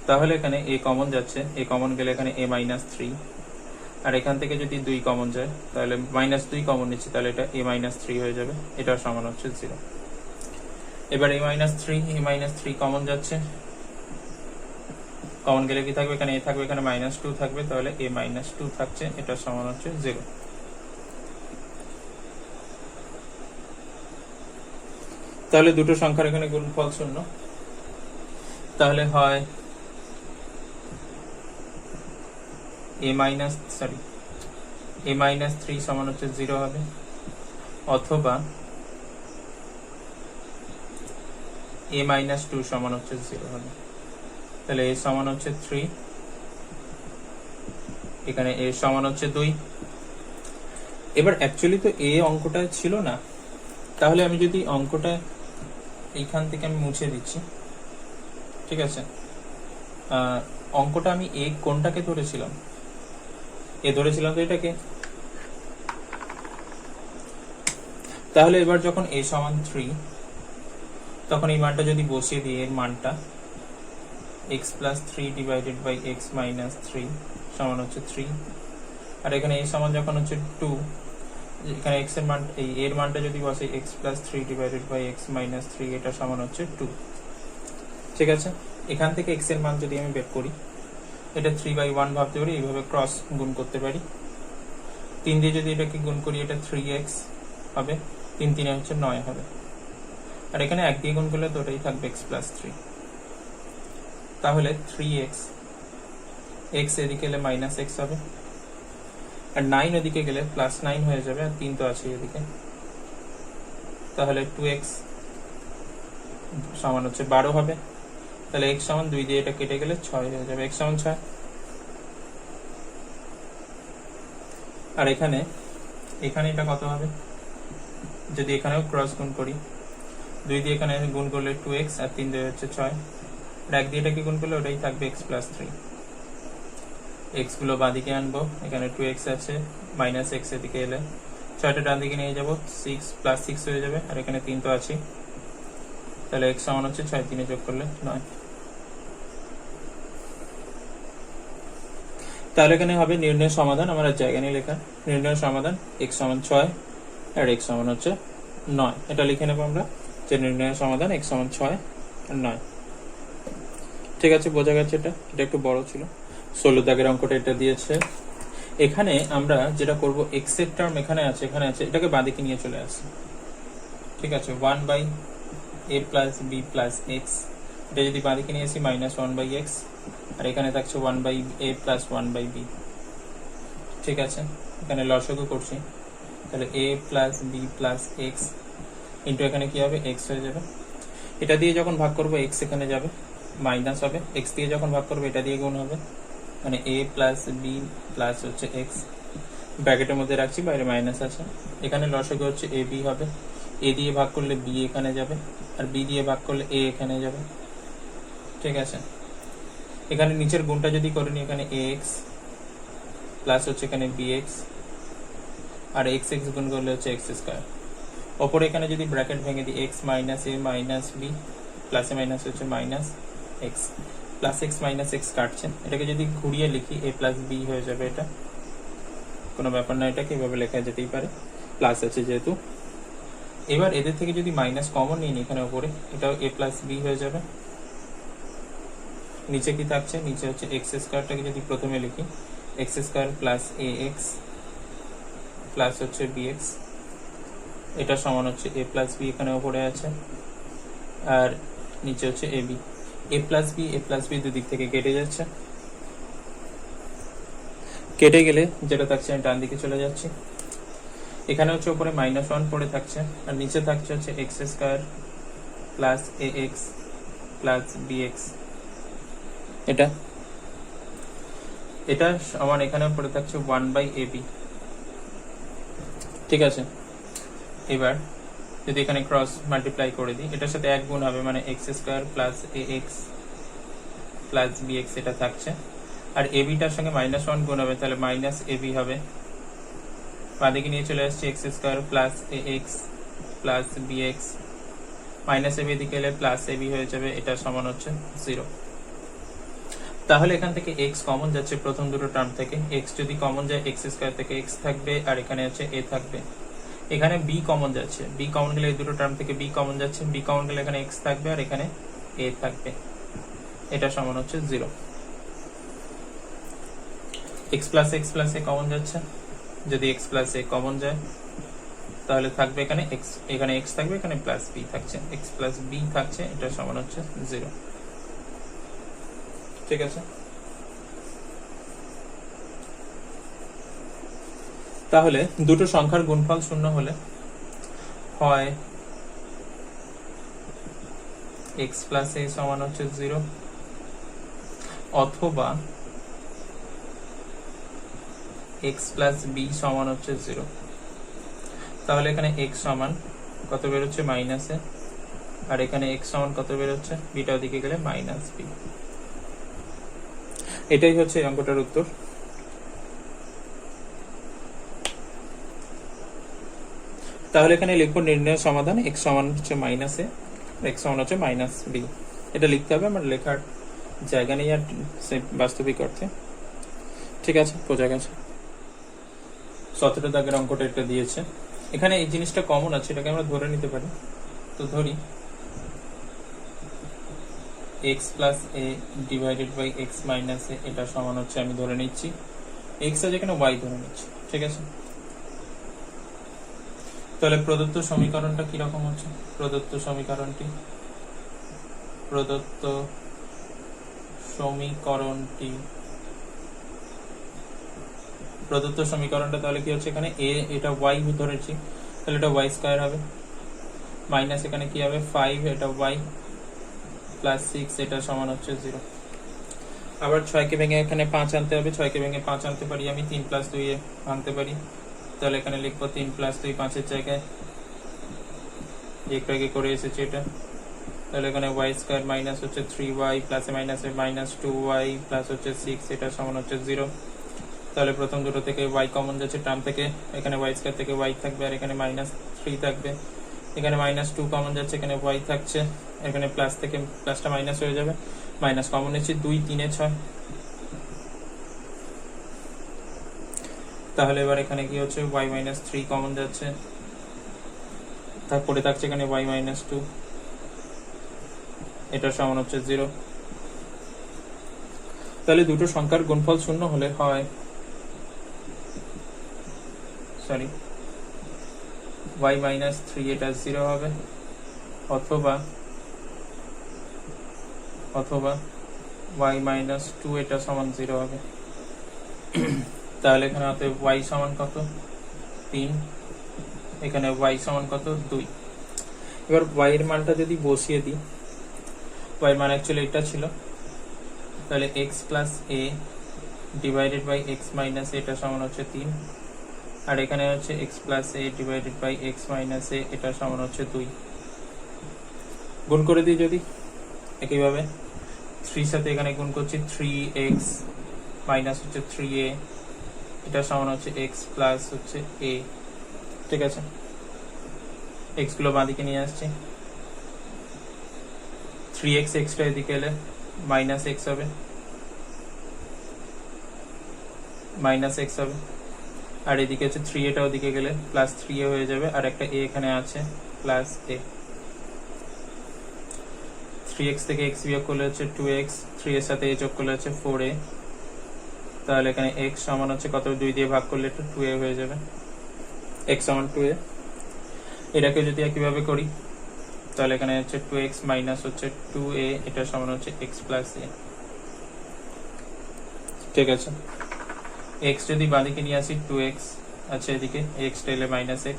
তাহলে এখানে a কমন যাচ্ছে, a কমন গেলে এখানে a মাইনাস 3, আর এখান থেকে যদি 2 কমন যায়, তাহলে মাইনাস 2 কমন নিচ্ছে, তাহলে এটা a মাইনাস 3 হয়ে যাবে, এটা সমান হচ্ছে 0। এবার a মাইনাস 3 কমন যাচ্ছে, কমন গেলে কি থাকবে, এখানে a থাকবে, এখানে মাইনাস 2 থাকবে, তাহলে a মাইনাস 2 থাকছে, এটা সমান হচ্ছে 0। তাহলে দুটো সংখ্যার এখানে গুণফল শূন্য, তাহলে হয় a মাইনাস 3 সমান হচ্ছে 0 হবে, অথবা a মাইনাস 2 সমান হচ্ছে 0 হবে। তাহলে a সমান হচ্ছে 3, এখানে a সমান হচ্ছে 2, এবার অ্যাকচুয়ালি তো এ অঙ্কটা ছিল না, তাহলে আমি যদি অঙ্কটা এইখান থেকে আমি মুছে দিচ্ছি, ঠিক আছে। অঙ্কটা আমি এ কোনটাকে ধরেছিলাম, এ ধরেছিলাম তো এটাকে। তাহলে এবার যখন a সমান 3, তখন এই মানটা যদি বসিয়ে দিই, এর মানটা x plus 3 divided by x minus 3 সমান হচ্ছে 3, আর এখানে a সমান যখন হচ্ছে 2, এখানে x এর মান, এই এর মানটা যদি বসে x plus 3 divided by x minus 3, এটা সমান হচ্ছে 2, ঠিক আছে। এখান থেকে x এর মান যদি আমি বের করি, এটা 3/1 ভাবতে পারি, এইভাবে ক্রস গুণ করতে পারি। 3 দিয়ে যদি এটাকে গুণ করি, এটা 3x হবে, 3 3 হচ্ছে 9 হবে, আর এখানে 1 দিয়ে গুণ করলে তো ওটাই থাকবে x প্লাস 3। তাহলে 3x, x এদিকে গেলে মাইনাস x হবে, আর 9 ওদিকে গেলে প্লাস 9 হয়ে যাবে, আর 3 তো আছে এদিকে। তাহলে 2x সমান হচ্ছে 12 হবে। তাহলে x সমান 2 দিয়ে এটা কেটে গেলে 6 হয়ে যাবে, x সমান 6। আর এখানে এটা কত হবে, যদি এখানেও ক্রস গুণ করি, 2 দিয়ে এখানে গুণ করলে 2x, আর 3 দিয়ে হচ্ছে 6, আর 1 দিয়ে এটাকে গুণ করলে ওটাই থাকবে x প্লাস 3। x গুলো বাঁদিকে আনবো, এখানে 2x আছে, মাইনাস x এদিকে এলে 6টা ডান দিকে নিয়ে যাবো, 6 প্লাস 6 হয়ে যাবে, আর এখানে 3 তো আছে। তাহলে x সমান হচ্ছে 6, 3 যোগ করলে 9। তাহলে এখানে হবে নির্ণয় সমাধান, আমার আর জায়গা নেই লেখা। নির্ণয় সমাধান x সমান 6 আর x সমান হচ্ছে 9, এটা লিখে নেবো আমরা, যে নির্ণয় সমাধান x সমান 6 আর 9। ঠিক আছে, বোঝা গেছে। এটা একটু বড় ছিল। 16 দাগের অঙ্কটা এটা দিয়েছে। এখানে আমরা যেটা করব, x এর টার্ম এখানে আছে, এটাকে বাঁদিকে নিয়ে চলে আসি, ঠিক আছে। 1/a plus b plus x, এটা যদি বাঁদিকে নিয়ে আসি মাইনাস 1/x, আর এখানে থাকছে 1/a প্লাস 1/b, ঠিক আছে। এখানে লসাগু করছি, তাহলে a plus b plus x into এখানে কি হবে, x হয়ে যাবে। এটা দিয়ে যখন ভাগ করবো x এখানে যাবে, মাইনাস হবে। x দিয়ে যখন ভাগ করবো এটা দিয়ে গুণ হবে, মানে a প্লাস b প্লাস হচ্ছে x, ব্র্যাকেটের মধ্যে রাখছি, বাইরে মাইনাস আছে। এখানে লসাগু হচ্ছে a b হবে, a দিয়ে ভাগ করলে b এখানে যাবে, আর b দিয়ে ভাগ করলে a এখানে যাবে, ঠিক আছে। এখানে নিচের গুণটা যদি করে নি, এখানে ax প্লাস হচ্ছে এখানে bx, আর x x গুণ করলে হচ্ছে x স্কয়ার। ওপরে এখানে যদি ব্র্যাকেট ভেঙে দিই, x minus a minus b প্লাসে মাইনাস হচ্ছে minus x, plus x minus x কাটছে, এটাকে যদি ঘুরিয়ে লিখি a প্লাস b হয়ে যাবে। এটা কোনো ব্যাপার না, এটাকে এভাবে লেখা যেতেই পারে, প্লাস আছে যেহেতু। এবার এদের থেকে যদি মাইনাস কমন নিই এখানে ওপরে, এটাও a প্লাস b হয়ে যাবে। নিচে কি থাকছে, নিচে হচ্ছে x স্কয়ারটাকে যদি প্রথমে লিখি, x square plus ax plus হচ্ছে bx, এটা সমান হচ্ছে a প্লাস b এখানে ওপরে আছে, আর নিচে হচ্ছে ab। a প্লাস b দুদিক থেকে কেটে যাচ্ছে, কেটে গেলে যেটা থাকছে আমি ডান দিকে চলে যাচ্ছি। এখানে হচ্ছে উপরে -1 পড়ে থাকছে, আর নিচে থাকছে হচ্ছে x square plus ax plus bx। এটা সমান এখানে পড়ে থাকছে 1/ab, ঠিক আছে। এবার যদি এখানে ক্রস মাল্টিপ্লাই করে দিই, এটার সাথে 1 গুণ হবে, মানে x square plus ax plus bx এটা থাকছে, আর ab-টার সঙ্গে -1 গুণ হবে, তাহলে মাইনাস ab হবে। বাঁদিকে নিয়ে চলে আসছে x square plus ax plus bx, minus ab দিকে এলে প্লাস ab হয়ে যাবে, এটা সমান হচ্ছে 0। তাহলে এখান থেকে x কমন যাচ্ছে প্রথম দুটো টার্ম থেকে, x যদি কমন যায় x স্কয়ার থেকে x থাকবে, আর এখানে হচ্ছে a থাকবে। এখানে b কমন যাচ্ছে, b কমন গেলে এই দুটো টার্ম থেকে b কমন যাচ্ছে, b কমন গেলে এখানে x থাকবে, আর এখানে a থাকবে, এটা সমান হচ্ছে 0। x প্লাস a কমন যাচ্ছে, যদি x প্লাস a কমন যায় তাহলে থাকবে এখানে x, এখানে x থাকবে, এখানে প্লাস b থাকছে, x প্লাস b থাকছে, এটা সমান হচ্ছে 0, ঠিক আছে। তাহলে দুটো সংখ্যার গুণফল শূন্য হলে হয় x প্লাস a সমান হচ্ছে 0, অথবা x প্লাস b সমান হচ্ছে 0। তাহলে এখানে x সমান কত বেরোচ্ছে মাইনাসে, আর এখানে x সমান কত বেরোচ্ছে, বিটা ওদিকে গেলে মাইনাস বি। এটাই হচ্ছে এই অঙ্কটার উত্তর। তাহলে এখানে লিখবো নির্ণয় সমাধান x সমান হচ্ছে মাইনাস এ, x সমান হচ্ছে মাইনাস বি। এটা লিখতে হবে, আমার লেখার জায়গা নেই আর বাস্তবিক অর্থে। ঠিক আছে, বোঝা গেছে। 17 দাগের অঙ্কটা এটা দিয়েছে। এখানে এই জিনিসটা কমন আছে, এটাকে আমরা ধরে নিতে পারি। তো ধরি x plus a divided by x minus a, এটা সমান হচ্ছে, আমি ধরে নিচ্ছি x আছে এখানে y ধরে নিচ্ছি। ঠিক আছে, তাহলে প্রদত্ত সমীকরণটা কিরকম হচ্ছে? প্রদত্ত সমীকরণটা তাহলে কি হচ্ছে, এখানে a এটা y ধরেছি, তাহলে এটা y স্কয়ার হবে, মাইনাস এখানে কি হবে 5 এটা y, প্লাস 6 এটা সমান হচ্ছে 0। আবার 6 কে ভেঙে এখানে 5 আনতে হবে, 6 কে ভেঙে 5 আনতে পারি আমি, 3 প্লাস 2 এ ভাঙতে পারি। তাহলে এখানে লিখবো 3 প্লাস 2 5 এর জায়গায় একটু আগে করে এসেছে এটা। তাহলে এখানে y স্কয়ার মাইনাস হচ্ছে 3y plus A minus a minus 2y plus হচ্ছে 6 এটা সমান হচ্ছে 0। তাহলে প্রথম দুটো থেকে y কমন যাচ্ছে, টার্ম থেকে এখানে y স্কয়ার থেকে y থাকবে, আর এখানে মাইনাস 3 থাকবে, এখানে মাইনাস 2 কমন যাচ্ছে, এখানে y থাকছে, এখানে প্লাস থেকে প্লাসটা মাইনাস হয়ে যাবে, মাইনাস কমন নিচ্ছি 2 3 এ 6। তাহলে এবার এখানে কি হচ্ছে y মাইনাস 3 কমন যাচ্ছে, তারপরে থাকছে এখানে y মাইনাস 2, এটা সমান হচ্ছে 0। তাহলে দুটো সংখ্যার গুণফল শূন্য হলে হয়, সরি y মাইনাস 3 এটা 0 হবে, অথবা y মাইনাস 2 এটা সমান 0 হবে। তাহলে এখানে অতএব y সমান কত 3, এখানে y সমান কত 2। এবার y এর মানটা যদি বসিয়ে দিই, y এর মান অ্যাকচুয়ালি এটা ছিল, তাহলে x plus a divided by x minus এটা সমান হচ্ছে 3, আর এখানে হচ্ছে x plus a divided by x minus a এটা সমান হচ্ছে 2। গুণ করে দিই যদি, একইভাবে 3 সাথে এখানে গুণ করছি, 3x মাইনাস হচ্ছে 3a এটা সমান হচ্ছে x প্লাস হচ্ছে a। ঠিক আছে, x গুলো বাঁদিকে নিয়ে আসছি, 3x এক্সট্রা এদিকে এলে মাইনাস x হবে, আর এদিকে হচ্ছে 3a ওদিকে গেলে প্লাস 3a হয়ে যাবে, আর একটা a এখানে আছে প্লাস a। 3x থেকে x বিয়োগ করলে হচ্ছে 2x, 3 এর সাথে a যোগ করলে হচ্ছে 4a। তাহলে এখানে x সমান হচ্ছে কত, 2 দিয়ে ভাগ করলে একটু 2a হয়ে যাবে, x সমান 2a। এটাকে যদি একইভাবে করি, তাহলে এখানে হচ্ছে 2x মাইনাস হচ্ছে 2a এটা সমান হচ্ছে x প্লাস a। ঠিক আছে, x যদি বাঁদিকে নিয়ে আসি, 2x আছে এদিকে, x টেলে মাইনাস x,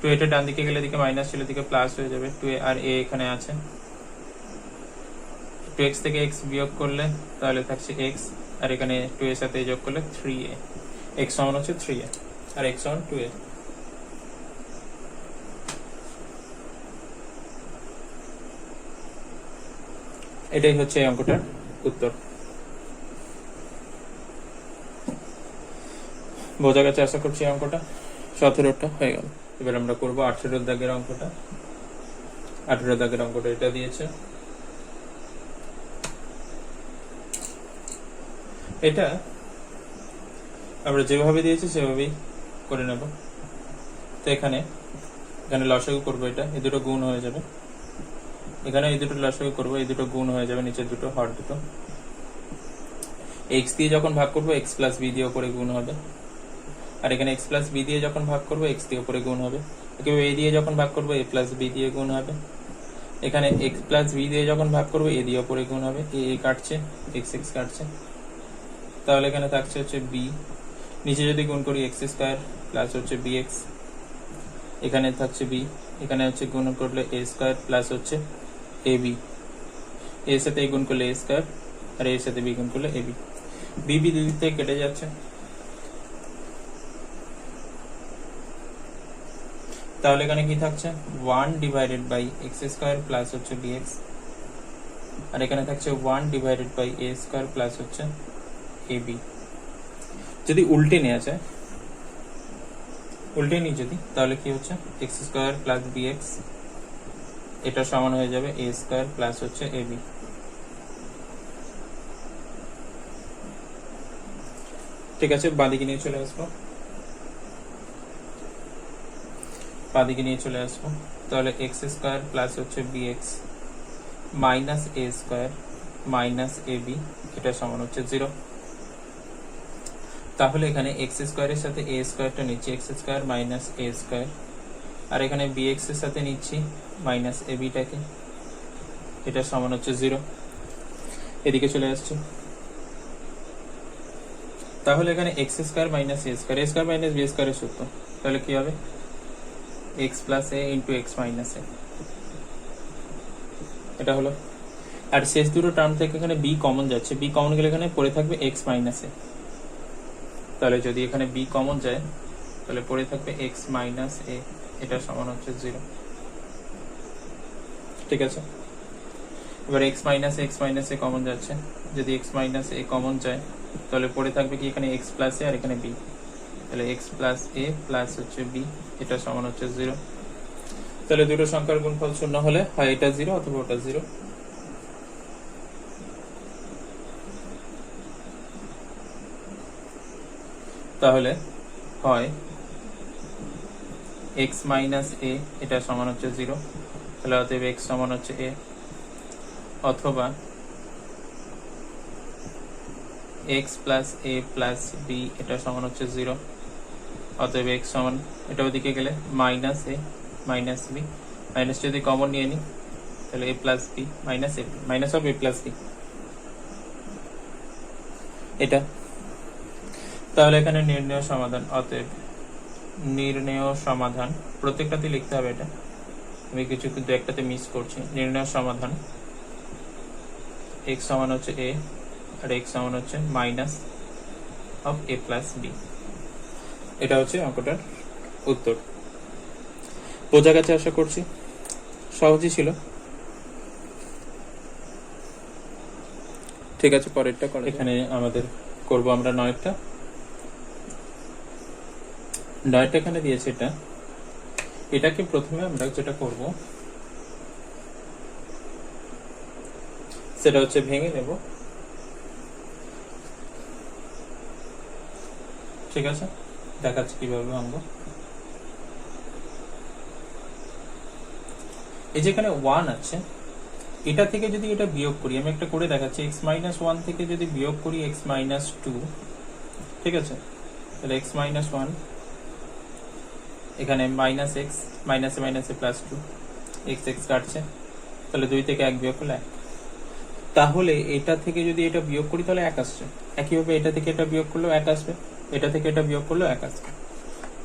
2 এটা ডান দিকে গেলে এদিকে মাইনাস ছিল, এদিকে প্লাস হয়ে যাবে, 2a আর a এখানে আছে, 2x থেকে x বিয়োগ করলে তাহলে থাকছে x, আর এখানে 2 এর সাথে যোগ করলে 3a, x সমান হচ্ছে 3a আর x সমান 2a। এটাই হচ্ছে এই অঙ্কটার উত্তর। বোঝা গেছে আশা করছি অঙ্কটা। 17টা হয়ে গেল। এবার আমরা করবো 18 দাগের অঙ্কটা। 18 দাগের অঙ্কটা এটা দিয়েছে, এটা আমরা যেভাবে দিয়েছি সেভাবেই করে নেব। তো এখানে লসাগু করবো, এটা এই দুটো গুণ হয়ে যাবে, এখানে এই দুটো লসাগু করবো, এই দুটো গুণ হয়ে যাবে, নিচের দুটো হর দুটো। x দিয়ে যখন ভাগ করবো x প্লাস বি দিয়ে উপরে গুণ হবে, আর এখানে x প্লাস বি দিয়ে যখন ভাগ করবো x দিয়ে উপরে গুণ হবে। একেবারে a দিয়ে যখন ভাগ করবো a প্লাস বি দিয়ে গুণ হবে, এখানে x প্লাস বি দিয়ে যখন ভাগ করবো a দিয়ে উপরে গুণ হবে, a কাটছে, x কাটছে, তাহলে এখানে থাকছে হচ্ছে b, নিচে যদি গুণ করি x স্কয়ার প্লাস হচ্ছে bx, এখানে থাকছে b, এখানে হচ্ছে গুণ করলে a স্কয়ার প্লাস হচ্ছে ab, এর সাথে গুণ করলে a স্কয়ার, আর এর সাথে b গুণ করলে ab, b দিক থেকে কেটে যাচ্ছে, তাহলে এখানে কি থাকছে 1 divided by x square plus হচ্ছে বিএক্স, আর এখানে থাকছে 1 divided by a square plus হচ্ছে এবি। যদি উল্টে নেওয়া যায়, উল্টে নিই যদি, তাহলে কি হচ্ছে এক্স স্কোয়ার প্লাস বিএক্স এটা সমান হয়ে যাবে এ স্কোয়ার প্লাস হচ্ছে এবি। ঠিক আছে, বাঁদিকে নিয়ে চলে আসবো, বাঁদিকে নিয়ে চলে আসবো। তাহলে এক্স স্কোয়ার প্লাস হচ্ছে বিএক্স মাইনাস এ স্কোয়ার মাইনাস এবি এটা সমান হচ্ছে 0। তাহলে এখানে এক্স স্কোয়ারের সাথে এ স্কোয়ারটা নিচ্ছি এক্স স্কোয়ার মাইনাস এ স্কোয়ার, আর এখানে বিএক্স এর সাথে নিচ্ছি মাইনাস এবিটাকে, এটা সমান হচ্ছে 0। এদিকে চলে আসছে, তাহলে এখানে এক্স স্কোয়ার মাইনাস এ স্কোয়ার মাইনাস বি স্কোয়ারের সূত্র, তাহলে কি হবে x plus A into x minus a, এটা হলো। আর শেষ দুটো টার্ম থেকে এখানে বি কমন যাচ্ছে, বি কমন গেলে এখানে পড়ে থাকবে এক্স মাইনাস এ, তাহলে যদি এখানে বি কমন যায় তাহলে পড়ে থাকবে এক্স মাইনাস এ, এটা সমান হচ্ছে 0। ঠিক আছে, এবার এক্স মাইনাস এ কমন যাচ্ছে, যদি এক্স মাইনাস এ কমন যায় তাহলে পড়ে থাকবে কি এখানে এক্স প্লাস এ আর এখানে বি, তাহলে এক্স প্লাস এ প্লাস হচ্ছে বি এটা সমান হচ্ছে 0। তাহলে দুটো সংখ্যার গুণফল শূন্য হলে হয় এটা 0 অথবা ওটা 0। তাহলে হয় এক্স মাইনাস এ এটা সমান হচ্ছে 0, তাহলে অতএব এক্স সমান হচ্ছে এ, অথবা এক্স প্লাস এ প্লাস বি এটা সমান হচ্ছে 0, অতএব এক্স সমান, এটা ওদিকে গেলে minus a minus b, minus যদি কমন নিয়ে নিই তাহলে a plus b minus a minus of a plus b এটা। তাহলে এখানে নির্ণেয় সমাধান, অতএব নির্ণেয় সমাধান, প্রত্যেকটাতে লিখতে হবে এটা, আমি কিছু কিন্তু একটাতে মিস করছি। নির্ণেয় সমাধান এক্স সমান হচ্ছে এ আর এক্স সমান হচ্ছে minus of a plus b, এটা হচ্ছে অঙ্কটার উত্তর। বোঝা গেছে আশা করছি, সহজই ছিল। ঠিক আছে, পরেরটা করে এখানে আমাদের করব আমরা নয়টা এখানে দিয়েছে, এটাকে প্রথমে আমরা যেটা করব সেটা হচ্ছে ভেঙে নেব। ঠিক আছে, দেখাচ্ছি কিভাবে ভাঙবো। এই যেখানে 1 আছে, এটা থেকে যদি এটা বিয়োগ করি, আমি একটা করে দেখাচ্ছি, x মাইনাস 1 থেকে যদি বিয়োগ করি x মাইনাস 2, ঠিক আছে, তাহলে x মাইনাস 1 এখানে মাইনাস এক্স মাইনাসে মাইনাসে প্লাস 2, এক্স এক্স কাটছে, তাহলে 2 থেকে 1 বিয়োগ করলে 1। তাহলে এটা থেকে যদি এটা বিয়োগ করি তাহলে 1 আসছে, একইভাবে এটা থেকে এটা বিয়োগ করলেও 1 আসবে, এটা থেকে এটা বিয়োগ করলেও 1 আসবে।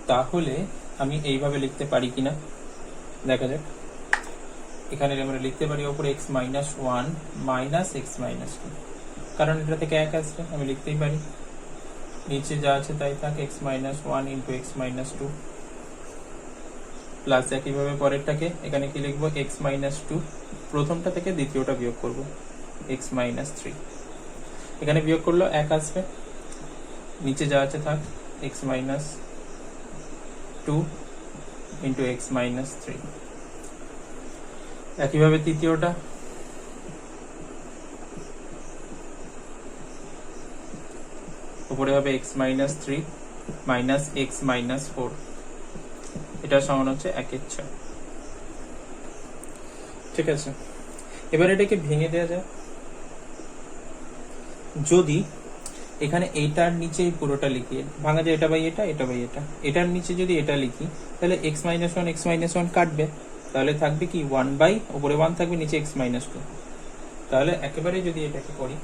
তাহলে আমি এইভাবে লিখতে পারি কিনা দেখা যাক। এখানে আমরা লিখতে পারি ওপরে x minus 1 minus x minus 2, কারণ এটা থেকে 1 আসবে, আমি লিখতেই পারি। নিচে যা আছে তাই থাক, x minus 1 into x minus 2 plus একইভাবে পরেরটাকে এখানে কি লিখবো x মাইনাস 2, প্রথমটা থেকে দ্বিতীয়টা বিয়োগ করব x মাইনাস 3, এখানে বিয়োগ করলো 1 আসবে, নিচে যা আছে থাক x minus 2 into x minus 3। একইভাবে তৃতীয়টা, উপরে হবে x minus 3 minus x minus 4, এটা সমান হচ্ছে 1/6। ঠিক আছে, এবার এটাকে ভেঙে দেওয়া যায়। যদি এখানে এটার নিচে পুরোটা লিখি, ভাঙা যায় এটা বাই এটা, এটা বাই এটা, এটার নিচে যদি এটা লিখি তাহলে x মাইনাস 1 কাটবে, তাহলে থাকবে কি 1 বাই, উপরে 1 থাকবে, নিচে x মাইনাস 2। তাহলে একেবারে যদি এটাকে করি,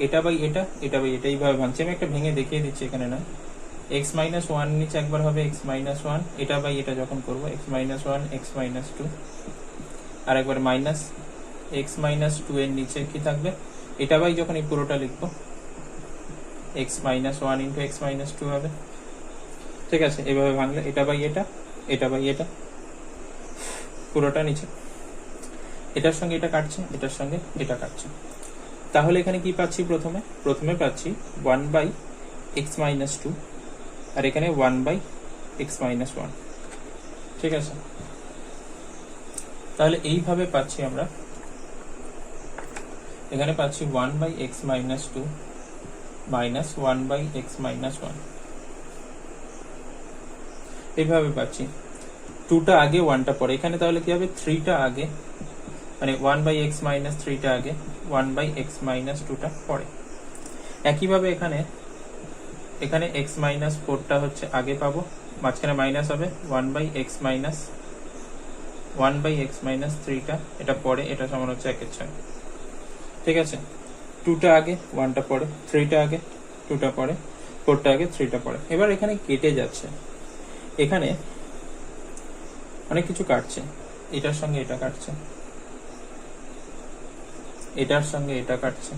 এটা বাই এটা, এটা বাই এটা, এইভাবে ভাঙছি। আমি একটা ভেঙে দেখিয়ে দিচ্ছি এখানে, না x মাইনাস 1 নিচে একবার হবে x মাইনাস 1, এটা বাই এটা যখন করবো x মাইনাস 1 x মাইনাস 2, আর একবার মাইনাস x মাইনাস 2 এর নিচে কি থাকবে, এটা বাই যখন এই পুরোটা লিখবো x minus 1 into x minus 2 হবে। ঠিক আছে, এভাবে ভাঙলে এটা বাই এটা, এটা বাই এটা, পুরোটা নিচে, এটার সঙ্গে এটা কাটছে, এটার সঙ্গে এটা কাটছে। তাহলে এখানে কি পাচ্ছি? প্রথমে পাচ্ছি 1/x-2 আর এখানে 1/x-1। ঠিক আছে, তাহলে এইভাবে পাচ্ছি আমরা, এখানে পাচ্ছি 1/x-2 মাইনাস 1/x-1, এইভাবে পাচ্ছি। 2টা আগে 1টা পরে, এখানে তাহলে কি হবে? 3টা আগে, মানে 1/x-3টা আগে, 1/x-2টা পরে। একইভাবে এখানে x-4টা হচ্ছে আগে পাবো, মাঝখানে মাইনাস হবে 1/x-3টা, এটা পরে, এটা সমান হচ্ছে 1/6। ঠিক আছে, 2টা আগে 1টা পরে, 3টা আগে 2টা পরে, 4টা আগে 3টা পরে। এবার এখানে কেটে যাচ্ছে, এখানে অনেক কিছু কাটছে, এটার সঙ্গে এটা কাটছে, এটার সঙ্গে এটা কাটছে,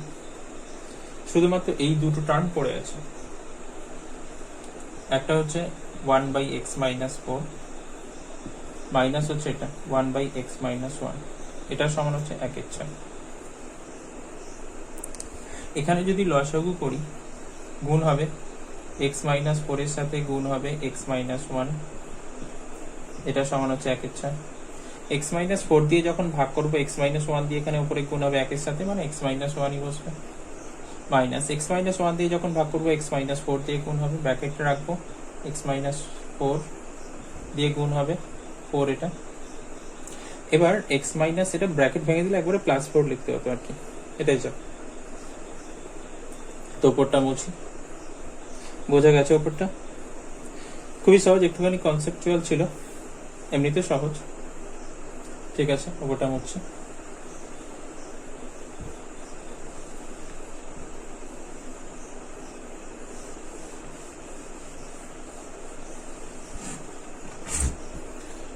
শুধুমাত্র এই দুটো টার্ম পড়ে আছে। একটা হচ্ছে 1/x-4 মাইনাস হচ্ছে এটা 1/x-1, এটা সমান হচ্ছে 1/6। এখানে যদি লসাগু করি, গুণ হবে x-4 এর সাথে গুণ হবে x-1, এটা সমান হচ্ছে 1/6। x-4 দিয়ে যখন ভাগ করবো, x-1 দিয়ে এখানে উপরে গুণ হবে 1 এর সাথে, মানে x-1ই বসবে, মাইনাস x-1 দিয়ে যখন ভাগ করবো, x-4 দিয়ে গুণ হবে, ব্র্যাকেটটা রাখবো, x-4 দিয়ে গুণ হবে 4 এটা। এবার x মাইনাস, এটা ব্র্যাকেট ভেঙে দিলে একবারে +4 লিখতে হতো আর কি, এটাই যা। তো উপরটা মুছি, বোঝা গেছে? উপরটা খুবই সহজ, একটুখানি কনসেপচুয়াল ছিল, এমনিতে সহজ। ঠিক আছে, উপরটা মুছছি।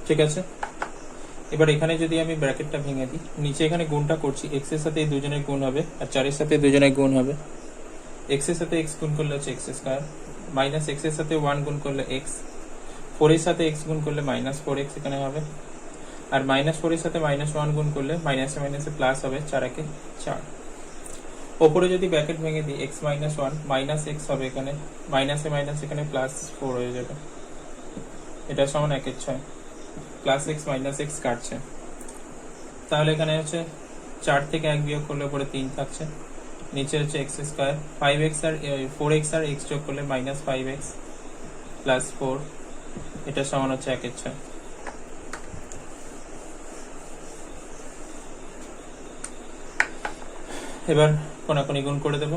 ঠিক আছে, এবার এখানে যদি আমি ব্র্যাকেটটা ভেঙে দিই, নিচে এখানে গুণটা করছি, x এর সাথে এই দুজনের গুণ হবে, আর 4 এর সাথে দুজনের গুণ হবে। x এর সাথে x গুণ করলে হচ্ছে x², মাইনাস x এর সাথে 1 গুণ করলে x, 4 এর সাথে x গুণ করলে -4x এখানে হবে, আর -4 এর সাথে -1 গুণ করলে মাইনাসে মাইনাসে প্লাস হবে, 4 × 4। ওপরে যদি ব্র্যাকেট ভেঙে দিই, x-1 মাইনাস x হবে, এখানে মাইনাসে মাইনাস এখানে +4 হয়ে যাবে, এটা সমান 1/6, প্লাস x মাইনাস x কাটছে। তাহলে এখানে হচ্ছে 4 থেকে 1 বিয়োগ করলে উপরে 3 থাকছে, নিচে হচ্ছে x², 5x আর 4x আর x যোগ করলে -5x প্লাস 4, এটা সমান হচ্ছে 1/6। এবার কোনাকুনি গুণ করে দেব,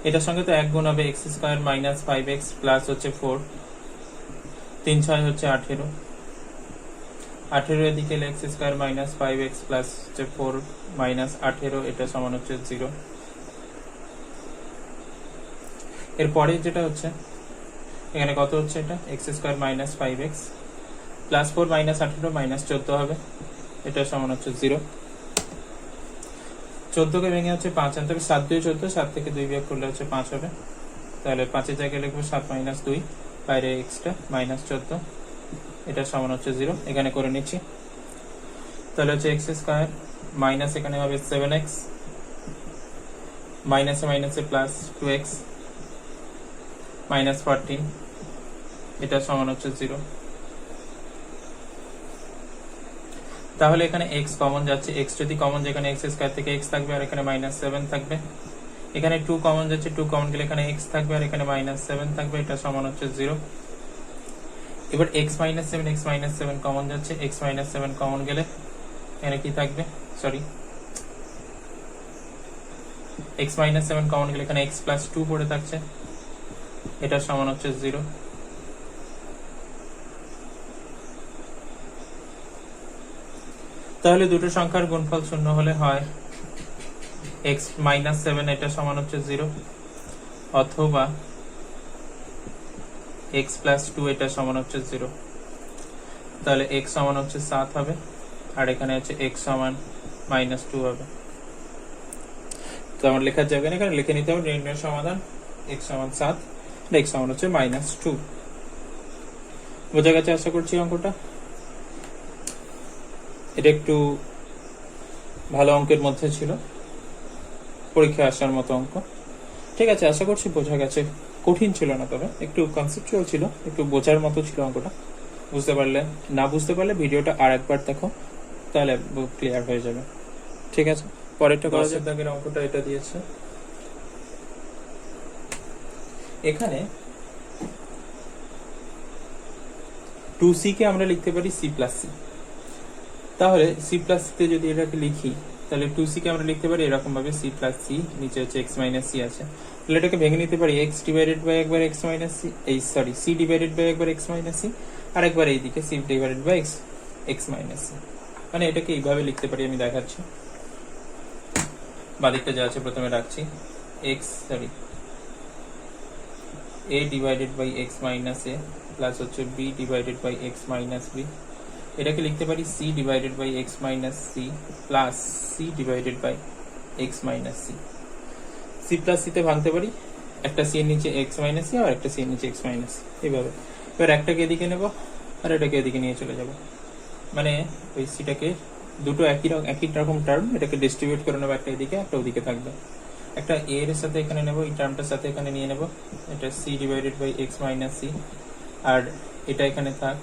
এটার সঙ্গে তো 1 গুণ হবে, x² মাইনাস 5x প্লাস হচ্ছে 4, 3 6 হচ্ছে 18, 18 এদিকে x² মাইনাস 5x প্লাস হচ্ছে 4 মাইনাস 18, এটা সমান হচ্ছে 0। এরপরে যেটা হচ্ছে, এখানে কত হচ্ছে, এটা x² minus 5x plus 4 minus 18 minus 14 হবে, এটা সমান হচ্ছে 0। 14কে ভেঙে হচ্ছে 5 আনতে হবে, 7 2 14, 7 থেকে 2 বিয়োগ করলে হচ্ছে 5 হবে, তাহলে 5 এর জায়গায় লিখবো 7 মাইনাস 2, বাইরে এক্সটা মাইনাস 14, এটা সমান হচ্ছে 0। এখানে করে নিচ্ছি, তাহলে হচ্ছে x² মাইনাস এখানে হবে 7x, মাইনাসে মাইনাসে প্লাস 2x মাইনাস 14, এটা সমান হচ্ছে 0। তাহলে এখানে x কমন যাচ্ছে, x যদি কমন যায়, এখানে x² থেকে x থাকবে, আর এখানে -7 থাকবে। এখানে 2 কমন যাচ্ছে, 2 কমন গেলে এখানে x থাকবে, আর এখানে -7 থাকবে, এটা সমান হচ্ছে 0। এবার x-7 কমন যাচ্ছে, x-7 কমন গেলে এখানে কি থাকবে, সরি, x-7 কমন গেলে এখানে x প্লাস 2 পড়ে থাকছে, এটা সমান হচ্ছে 0। তাহলে দুটো সংখ্যার গুণফল শূন্য হলে হয় x-7, এটা সমান হচ্ছে 0, অথবা x প্লাস 2, এটা সমান হচ্ছে 0। তাহলে x সমান হচ্ছে 7 হবে, আর এখানে হচ্ছে x সমান -2 হবে। তো আমার লেখার জায়গায় এখানে লিখে নিতে হবে নির্ণয় সমাধান x সমান 7, x সমান হচ্ছে -2। বোঝা গেছে আশা করছি অঙ্কটা। এটা একটু ভালো অঙ্কের মধ্যে ছিল, পরীক্ষা আসার মতো অঙ্ক। ঠিক আছে, আশা করছি বোঝা গেছে। কঠিন ছিল না, তবে একটু কনসেপচুয়াল ছিল, একটু বোঝার মতো ছিল অঙ্কটা। বুঝতে পারলে, না বুঝতে পারলে ভিডিওটা আর একবার দেখো, তাহলে ক্লিয়ার হয়ে যাবে। ঠিক আছে, পরেরটা করা যাক। দাগের অঙ্কটা এটা দিয়েছে। এখানে 2c কে আমরা লিখতে পারি c প্লাস সি। তাহলে c প্লাস তে যদি এটাকে লিখি, তাহলে 2c কে আমরা লিখতে পারি এরকম ভাবে c প্লাস সি, নিচে হচ্ছে x মাইনাস সি আছে। তাহলে এটাকে ভেঙে নিতে পারি x ডিভাইডেড বাই একবার x minus c, c divided by একবার x মাইনাস সি, আর একবার এইদিকে c divided by x minus c. মানে এটাকে এইভাবে লিখতে পারি, আমি দেখাচ্ছি। বাদিকটা যা আছে প্রথমে রাখছি, a divided by x minus a plus হচ্ছে b divided by x minus b। এটাকে লিখতে পারি c divided by x minus c plus c divided by x minus c. c plus c তে ভাঙতে পারি, একটা c এর নিচে x মাইনাস সি আর একটা c এর নিচে x মাইনাস সি, এইভাবে। এবার একটাকে এদিকে নেব আর এটাকে এদিকে নিয়ে চলে যাব, মানে ওই সিটাকে দুটো একই রকম টার্ম, এটাকে ডিস্ট্রিবিউট করে নেবো, একটা এদিকে একটা ওদিকে থাকবে। একটা a এর সাথে এখানে নেব, এই টার্মটার সাথে এখানে নিয়ে নেব, এটা c divided by x minus c, আর এটা এখানে থাক,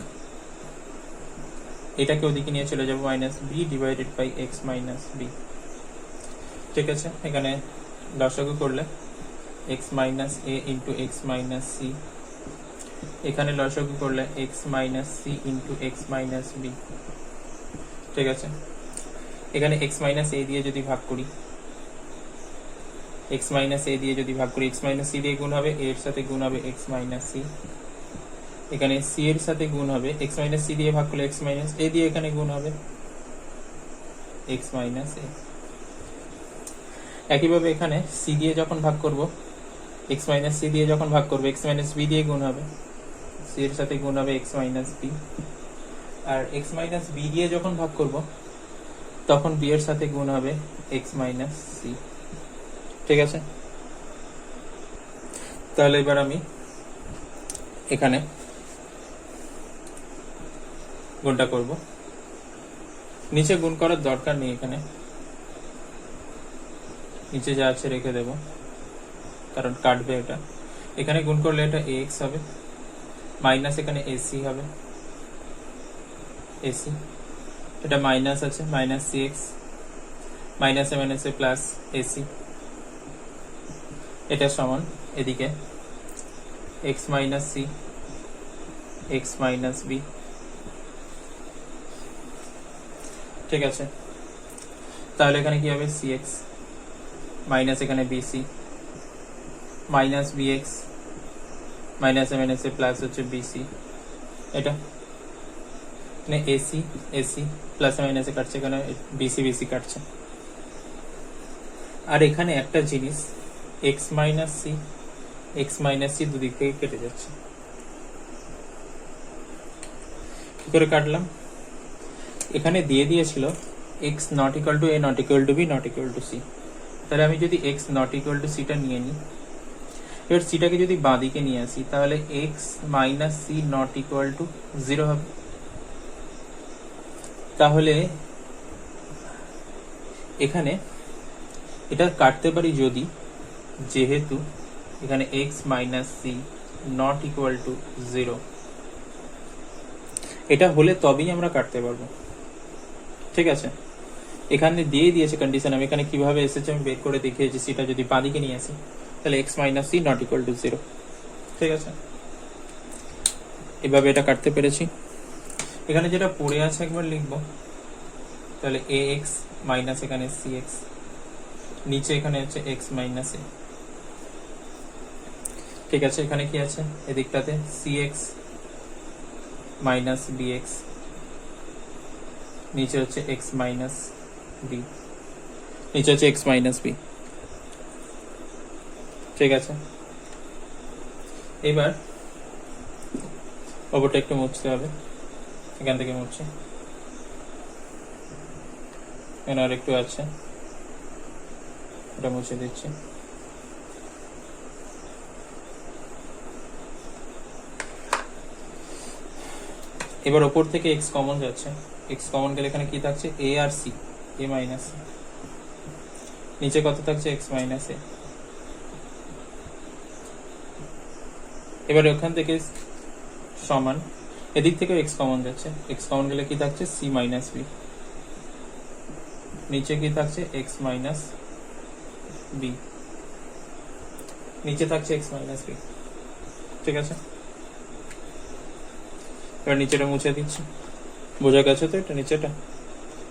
এটাকে ওদিকে নিয়ে চলে যাব, minus b divided by x minus b। ঠিক আছে, এখানে লসাগু করলে x minus a into x minus c, এখানে লসাগু করলে x minus c into x minus b। ঠিক আছে, এখানে x মাইনাস a দিয়ে যদি ভাগ করি, x মাইনাস a দিয়ে যদি ভাগ করি, x মাইনাস সি দিয়ে গুণ হবে, a এর সাথে গুণ হবে x মাইনাস সি, এখানে c এর সাথে গুণ হবে, x মাইনাস সি দিয়ে ভাগ করলে x মাইনাস a দিয়ে এখানে গুণ হবে x মাইনাস a। একইভাবে এখানে c দিয়ে যখন ভাগ করব, x মাইনাস সি দিয়ে যখন ভাগ করব, x মাইনাস b দিয়ে গুণ হবে, c এর সাথে গুণ হবে x মাইনাস b, আর x মাইনাস b দিয়ে যখন ভাগ করব তখন b এর সাথে গুণ হবে x মাইনাস সি। ঠিক আছে, তাহলে এবার আমি এখানে গুণটা করব, নিচে গুণ করার দরকার নেই, এখানে নিচে যা আছে রেখে দেব, কারণ কাটবে এটা। এখানে গুণ করলে এটা ax হবে, মাইনাস এখানে ac হবে, ac, এটা মাইনাস আছে, মাইনাস cx, মাইনাসে মাইনাসে প্লাস ac, এটা সমান এদিকে x minus c, x minus b. ঠিক আছে, তাহলে এখানে কি হবে, cx মাইনাস এখানে bc মাইনাস bx, মাইনাসে মাইনাসে প্লাস হচ্ছে bc, এটা এখানে ac ac প্লাসে মাইনাসে কাটছে, এখানে bc bc কাটছে। আর এখানে একটা জিনিস, x মাইনাস সি দুদিক থেকে কেটে যাচ্ছে। কি করে কাটলাম, এখানে দিয়ে দিয়েছিল x not equal two a not equal two b not equal two c। তাহলে আমি যদি x নট ইকুয়াল টু সিটা নিয়ে নিই, এবার সিটাকে যদি বাঁদিকে নিয়ে আসি, তাহলে x minus c not equal to 0 হবে। তাহলে এখানে এটা কাটতে পারি যদি, যেহেতু এখানে x minus c not equal to 0, এটা হলে তবেই আমরা কাটতে পারবো। ঠিক আছে, এখানে দিয়ে দিয়েছে কন্ডিশন, আমি এখানে কিভাবে এসেছে আমি বের করে দেখিয়েছি। সেটা যদি বাঁদিকে নিয়ে আসি, তাহলে x minus c not equal to 0। ঠিক আছে, এভাবে এটা কাটতে পেরেছি। এখানে যেটা পড়ে আছে একবার লিখবো, তাহলে ax মাইনাস এখানে cx, নিচে এখানে হচ্ছে x মাইনাস a। ঠিক আছে, এখানে কি আছে, এদিকটাতে cx মাইনাস bx, নিচে হচ্ছে x মাইনাস b, নিচে হচ্ছে x মাইনাস b। ঠিক আছে, এবার ওপরটা একটু মুছতে হবে, এখান থেকে মুছছি, এখানে আর একটু আছে, এটা মুছে দিচ্ছি। এবার ওপর থেকে এক্স কমন যাচ্ছে, এক্স কমন গেলে এখানে কি থাকছে, এ আর সি, এ মাইনাস সি, নিচে কত থাকছে, এক্স মাইনাস এ। এবার ওখান থেকে সমান, এদিক থেকে এক্স কমন যাচ্ছে, এক্স কমন গেলে কি থাকছে, সি মাইনাস বি, নিচে কি থাকছে, এক্স মাইনাস বি, নিচে থাকছে এক্স মাইনাস বি। ঠিক আছে, এবার নিচেটা মুছে দিচ্ছি, বোঝা গেছে তো এটা নিচেটা?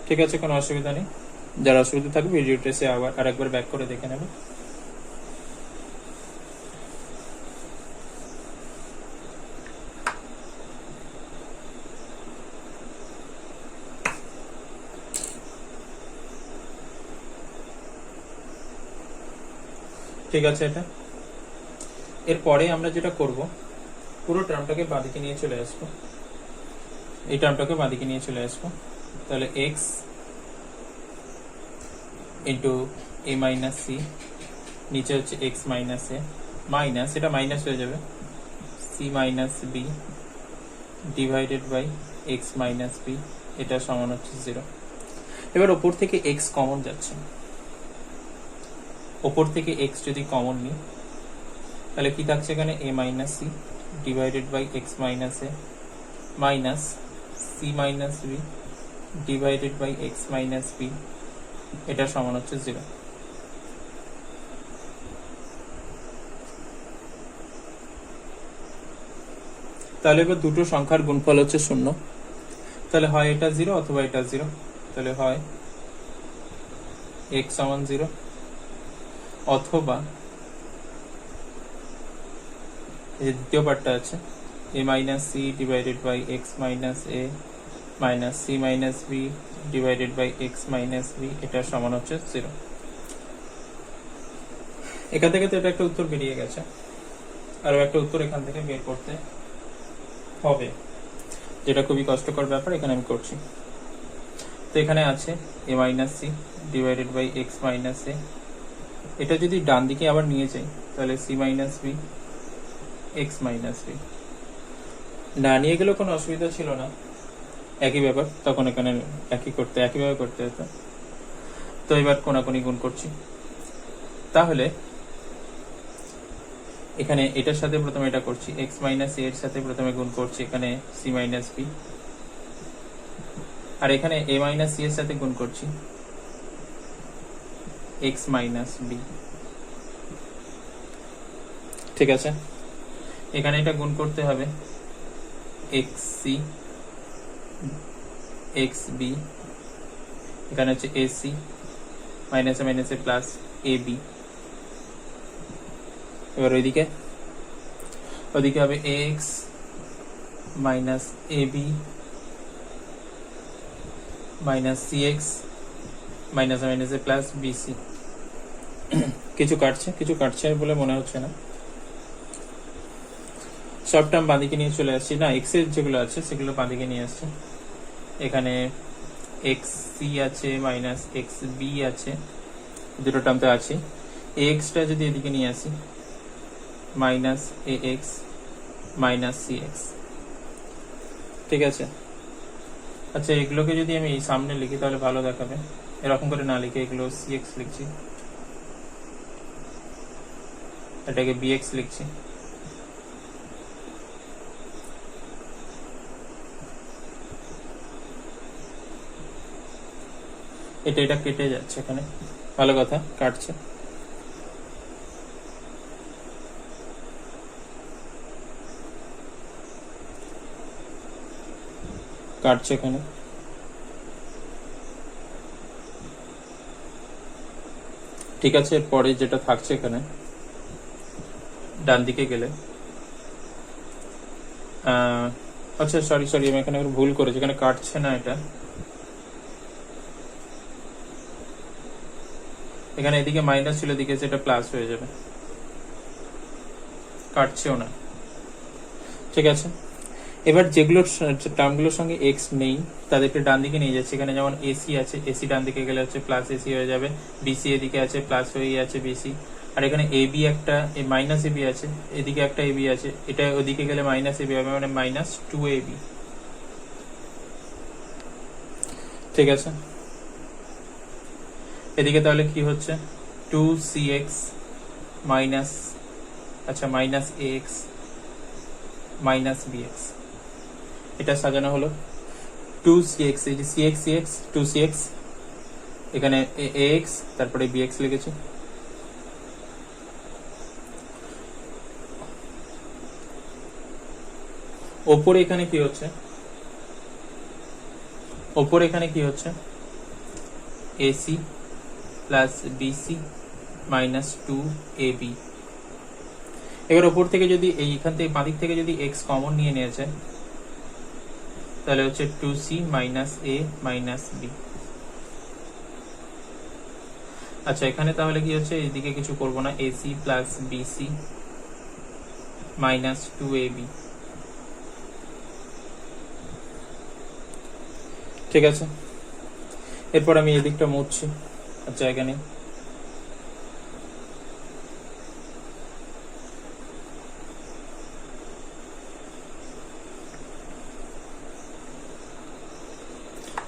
ঠিক আছে, কোনো অসুবিধা নেই। যারা অসুবিধা থাকবে ভিডিওটা এসে আবার আরেকবার ব্যাক করে দেখে নেবে। ঠিক আছে, এটা এরপরে আমরা যেটা করব, পুরো টার্মটাকে বাঁদিকে নিয়ে চলে আসবো, এই টার্মটাকে বাঁদিকে নিয়ে চলে আসবো। তাহলে x into a minus c, নিচে হচ্ছে এক্স মাইনাস এ, মাইনাস, এটা মাইনাস হয়ে যাবে, c minus b divided by x minus b, এটা সমান হচ্ছে 0। এবার ওপর থেকে এক্স কমন যাচ্ছে, ওপর থেকে এক্স যদি কমন নিই তাহলে কি থাকছে এখানে, a minus c divided by x minus a minus c minus b divided by x minus b, এটা সমান হচ্ছে 0। তাহলে এবার দুটো সংখ্যার গুণফল হচ্ছে 0, তাহলে হয় এটা 0 অথবা এটা 0, তাহলে হয় x সমান 0 অথবা এই যে দ্বিতীয় পার্টটা আছে, a minus c divided by x minus a minus c minus b divided by x minus b, এটা সমান হচ্ছে 0। এখান থেকে তো এটা একটা উত্তর বেরিয়ে গেছে, আরো একটা উত্তর এখান থেকে বের করতে হবে, যেটা খুবই কষ্টকর ব্যাপার, এখানে আমি করছি। তো এখানে আছে a minus c divided by x minus a, এটা যদি ডান দিকে আবার নিয়ে যাই তাহলে c minus b x minus b, না নিয়ে গেলেও কোনো অসুবিধা ছিল না, একই ব্যাপার, তখন এখানে একইভাবে করতে হতো। তো এবার কোনাকুনি গুণ করছি, তাহলে এখানে এটার সাথে প্রথমে এটা করছি, এক্স মাইনাস এর সাথে প্রথমে গুণ করছি এখানে সি মাইনাস বি, আর এখানে এ মাইনাস সি এর সাথে গুণ করছি এক্স মাইনাস বি। ঠিক আছে, এখানে এটা গুণ করতে হবে এক্স সি এক্স বি, এখানে হচ্ছে এ সি মাইনাসে মাইনাসে প্লাস এ বি। এবার ওইদিকে হবে x minus A B minus C x মাইনাসে মাইনাসে প্লাস বিসি। কিছু কাটছে বলে মনে হচ্ছে না, সব টার্ম বাঁদিকে নিয়ে চলে আসছি, না এক্স এর যেগুলো আছে সেগুলো বাঁদিকে নিয়ে আসছি। এখানে এক্স সি আছে মাইনাস এক্স বি আছে, দুটো টার্ম তো আছে, এক্সটা যদি এদিকে নিয়ে আসি মাইনাস এ এক্স মাইনাস সি এক্স। ঠিক আছে, আচ্ছা এগুলোকে যদি আমি সামনে লিখি তাহলে ভালো দেখাবে, এরকম করে না লিখে এগুলো সি এক্স লিখছি, এটাকে বি এক্স লিখছি। এটা কেটে যাচ্ছে এখানে, ভালো কথা, কাটছে। এখানে ঠিক আছে, পরে যেটা থাকছে এখানে ডান দিকে গেলে, আচ্ছা সরি আমি এখানে ভুল করেছি, এখানে কাটছে না, এটা এখানে এদিকে মাইনাস ছিল, এদিকে সেটা প্লাস হয়ে যাবে, কাটছেও না। ঠিক আছে, এবার যেগুলো টার্মগুলোর সঙ্গে এক্স নেই তাদেরকে ডান দিকে নিয়ে যাচ্ছে, এখানে যেমন এসি আছে, এসি ডান দিকে গেলে হচ্ছে প্লাস এসি হয়ে যাবে, বিসি এদিকে আছে প্লাস হয়ে আছে বিসি, আর এখানে এবি একটা মাইনাস এবি আছে, এদিকে একটা এবি আছে, এটা ওদিকে গেলে মাইনাস এবি হবে, মানে মাইনাস 2ab। ঠিক আছে, এদিকে তাহলে কি হচ্ছে 2cx মাইনাস, আচ্ছা মাইনাস ax মাইনাস bx, এটা সাজানো হলো 2cx, এই যে cx cx 2cx, এখানে ax তারপরে bx লিখেছি। ওপরে এখানে কি হচ্ছে, ওপরে এখানে কি হচ্ছে ac plus bc minus 2ab। এবার ওপর থেকে যদি এইখান থেকে বাঁদিক থেকে যদি x কমন নিয়ে নিয়েছে তাহলে হচ্ছে 2c minus a minus b। আচ্ছা এখানে তাহলে কি হচ্ছে, এইদিকে কিছু করব না, ac plus bc minus 2ab। ঠিক আছে, এরপর আমি এদিকটা মুছছি, আর জায়গা নেই।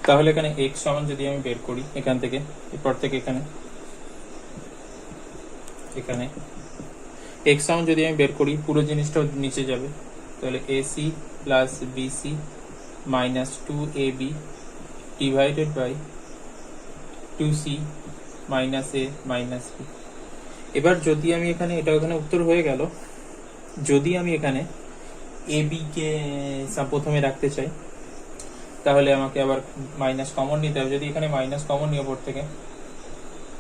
তাহলে এখানে x সমান যদি আমি বের করি এখান থেকে, এরপর থেকে এখানে এখানে x সমান যদি আমি বের করি পুরো জিনিসটা নিচে যাবে, তাহলে ac plus bc minus 2ab divided by 2c minus a minus b। এবার যদি আমি এখানে, এটা ওখানে উত্তর হয়ে গেল, যদি আমি এখানে ab কে প্রথমে রাখতে চাই তাহলে আমাকে আবার মাইনাস কমন নিতে হবে। যদি এখানে মাইনাস কমন নিয়ে ওপর থেকে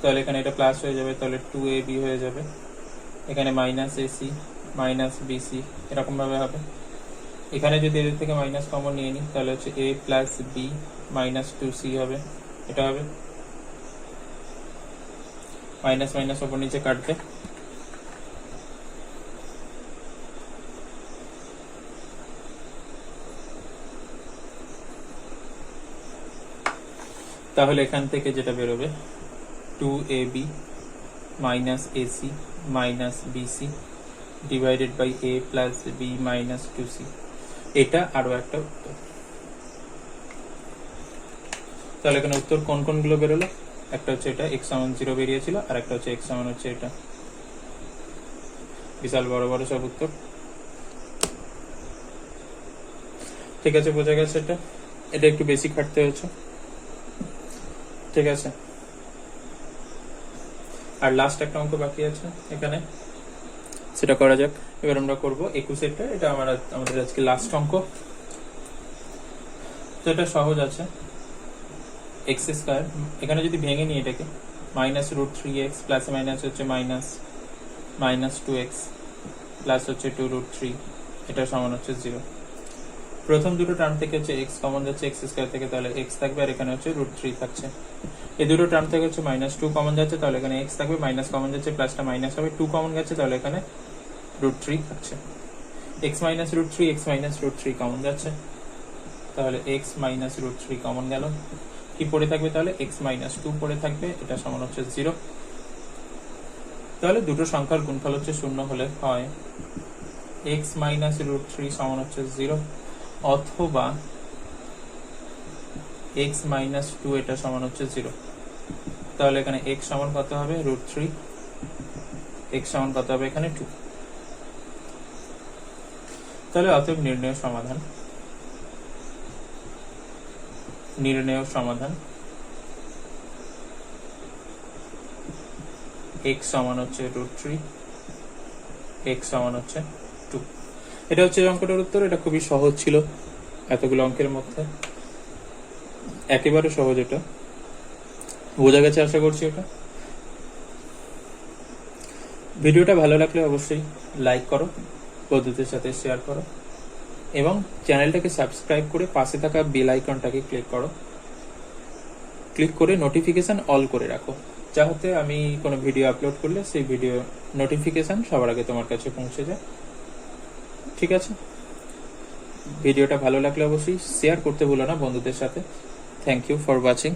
তাহলে এখানে এটা প্লাস হয়ে যাবে, তাহলে 2ab হয়ে যাবে, এখানে মাইনাস ac মাইনাস bc এরকম ভাবে হবে। এখানে যদি এদের থেকে মাইনাস কমন নিয়ে নিই তাহলে হচ্ছে a plus b minus 2c হবে, এটা হবে। মাইনাস মাইনাস ওপর নিচে কাটবে, তাহলে এখান থেকে যেটা বেরোবে 2ab minus ac minus bc divided by a plus b minus 2c। এটা আরো একটা উত্তর। তাহলে এখানে উত্তর কোন কোনগুলো বেরোলো, একটা হচ্ছে এটা x সমান 0 বেরিয়েছিল, আর একটা হচ্ছে x সমান হচ্ছে এটা। বিশাল বড় বড় সব উত্তর। ঠিক আছে, বোঝা গেছে। এটা একটু বেশি খাটতে হয়েছে। ঠিক আছে, আর লাস্ট একটা অঙ্ক বাকি আছে এখানে, সেটা করা যাক। এবার আমরা করবো 21 এটা আমাদের আজকে লাস্ট অঙ্ক। তো এটা সহজ আছে, এক্স স্কোয়ার, এখানে যদি ভেঙে নিই এটাকে minus root 3x plus minus হচ্ছে মাইনাস মাইনাস 2x প্লাস হচ্ছে 2 রুট 3, এটা সমান হচ্ছে 0। প্রথম দুটো টার্ম থেকে হচ্ছে x কমন যাচ্ছে এক্স স্কোয়ার থেকে, তাহলে x থাকবে, আর এখানে হচ্ছে রুট 3 থাকছে। এই দুটো টার্ম থেকে হচ্ছে মাইনাস 2 কমন যাচ্ছে, তাহলে এখানে x থাকবে, মাইনাস কমন যাচ্ছে, প্লাসটা মাইনাস হবে, 2 কমন গেছে, তাহলে এখানে রুট 3 থাকছে। x minus root 3, x minus root 3 common যাচ্ছে, তাহলে x মাইনাস রুট 3 কমন গেল। কি পড়ে থাকবে তাহলে, x মাইনাস 2 পড়ে থাকবে, এটা সমান হচ্ছে 0। তাহলে দুটো সংখ্যার গুণফল হচ্ছে 0 হলে হয় x মাইনাস রুট 3 সমান হচ্ছে 0, অথবা x মাইনাস 2 এটা সমান হচ্ছে 0। তাহলে এখানে x সমান কত হবে, রুট 3, x সমান কত হবে এখানে 2। তাহলে অতএব নির্ণয় সমাধান, নির্ণয় সমাধান x সমান হচ্ছে রুট 3, x সমান হচ্ছে 2। এটা হচ্ছে অঙ্কটার উত্তর। এটা খুবই সহজ ছিল এতগুলো অঙ্কের মধ্যে, একেবারে সহজ। এটা বোঝা গেছে আশা করছি। এটা ভিডিওটা ভালো লাগলে অবশ্যই লাইক করো, বন্ধুদের সাথে শেয়ার করো, এবং চ্যানেলটাকে সাবস্ক্রাইব করে পাশে থাকা বেল আইকনটাকে ক্লিক করো, ক্লিক করে নোটিফিকেশন অল করে রাখো, যাতে আমি কোনো ভিডিও আপলোড করলে সেই ভিডিও নোটিফিকেশন সবার আগে তোমার কাছে পৌঁছে যায়। ঠিক আছে, ভিডিওটা ভালো লাগলে অবশ্যই শেয়ার করতে ভুলো না বন্ধুদের সাথে। Thank you for watching.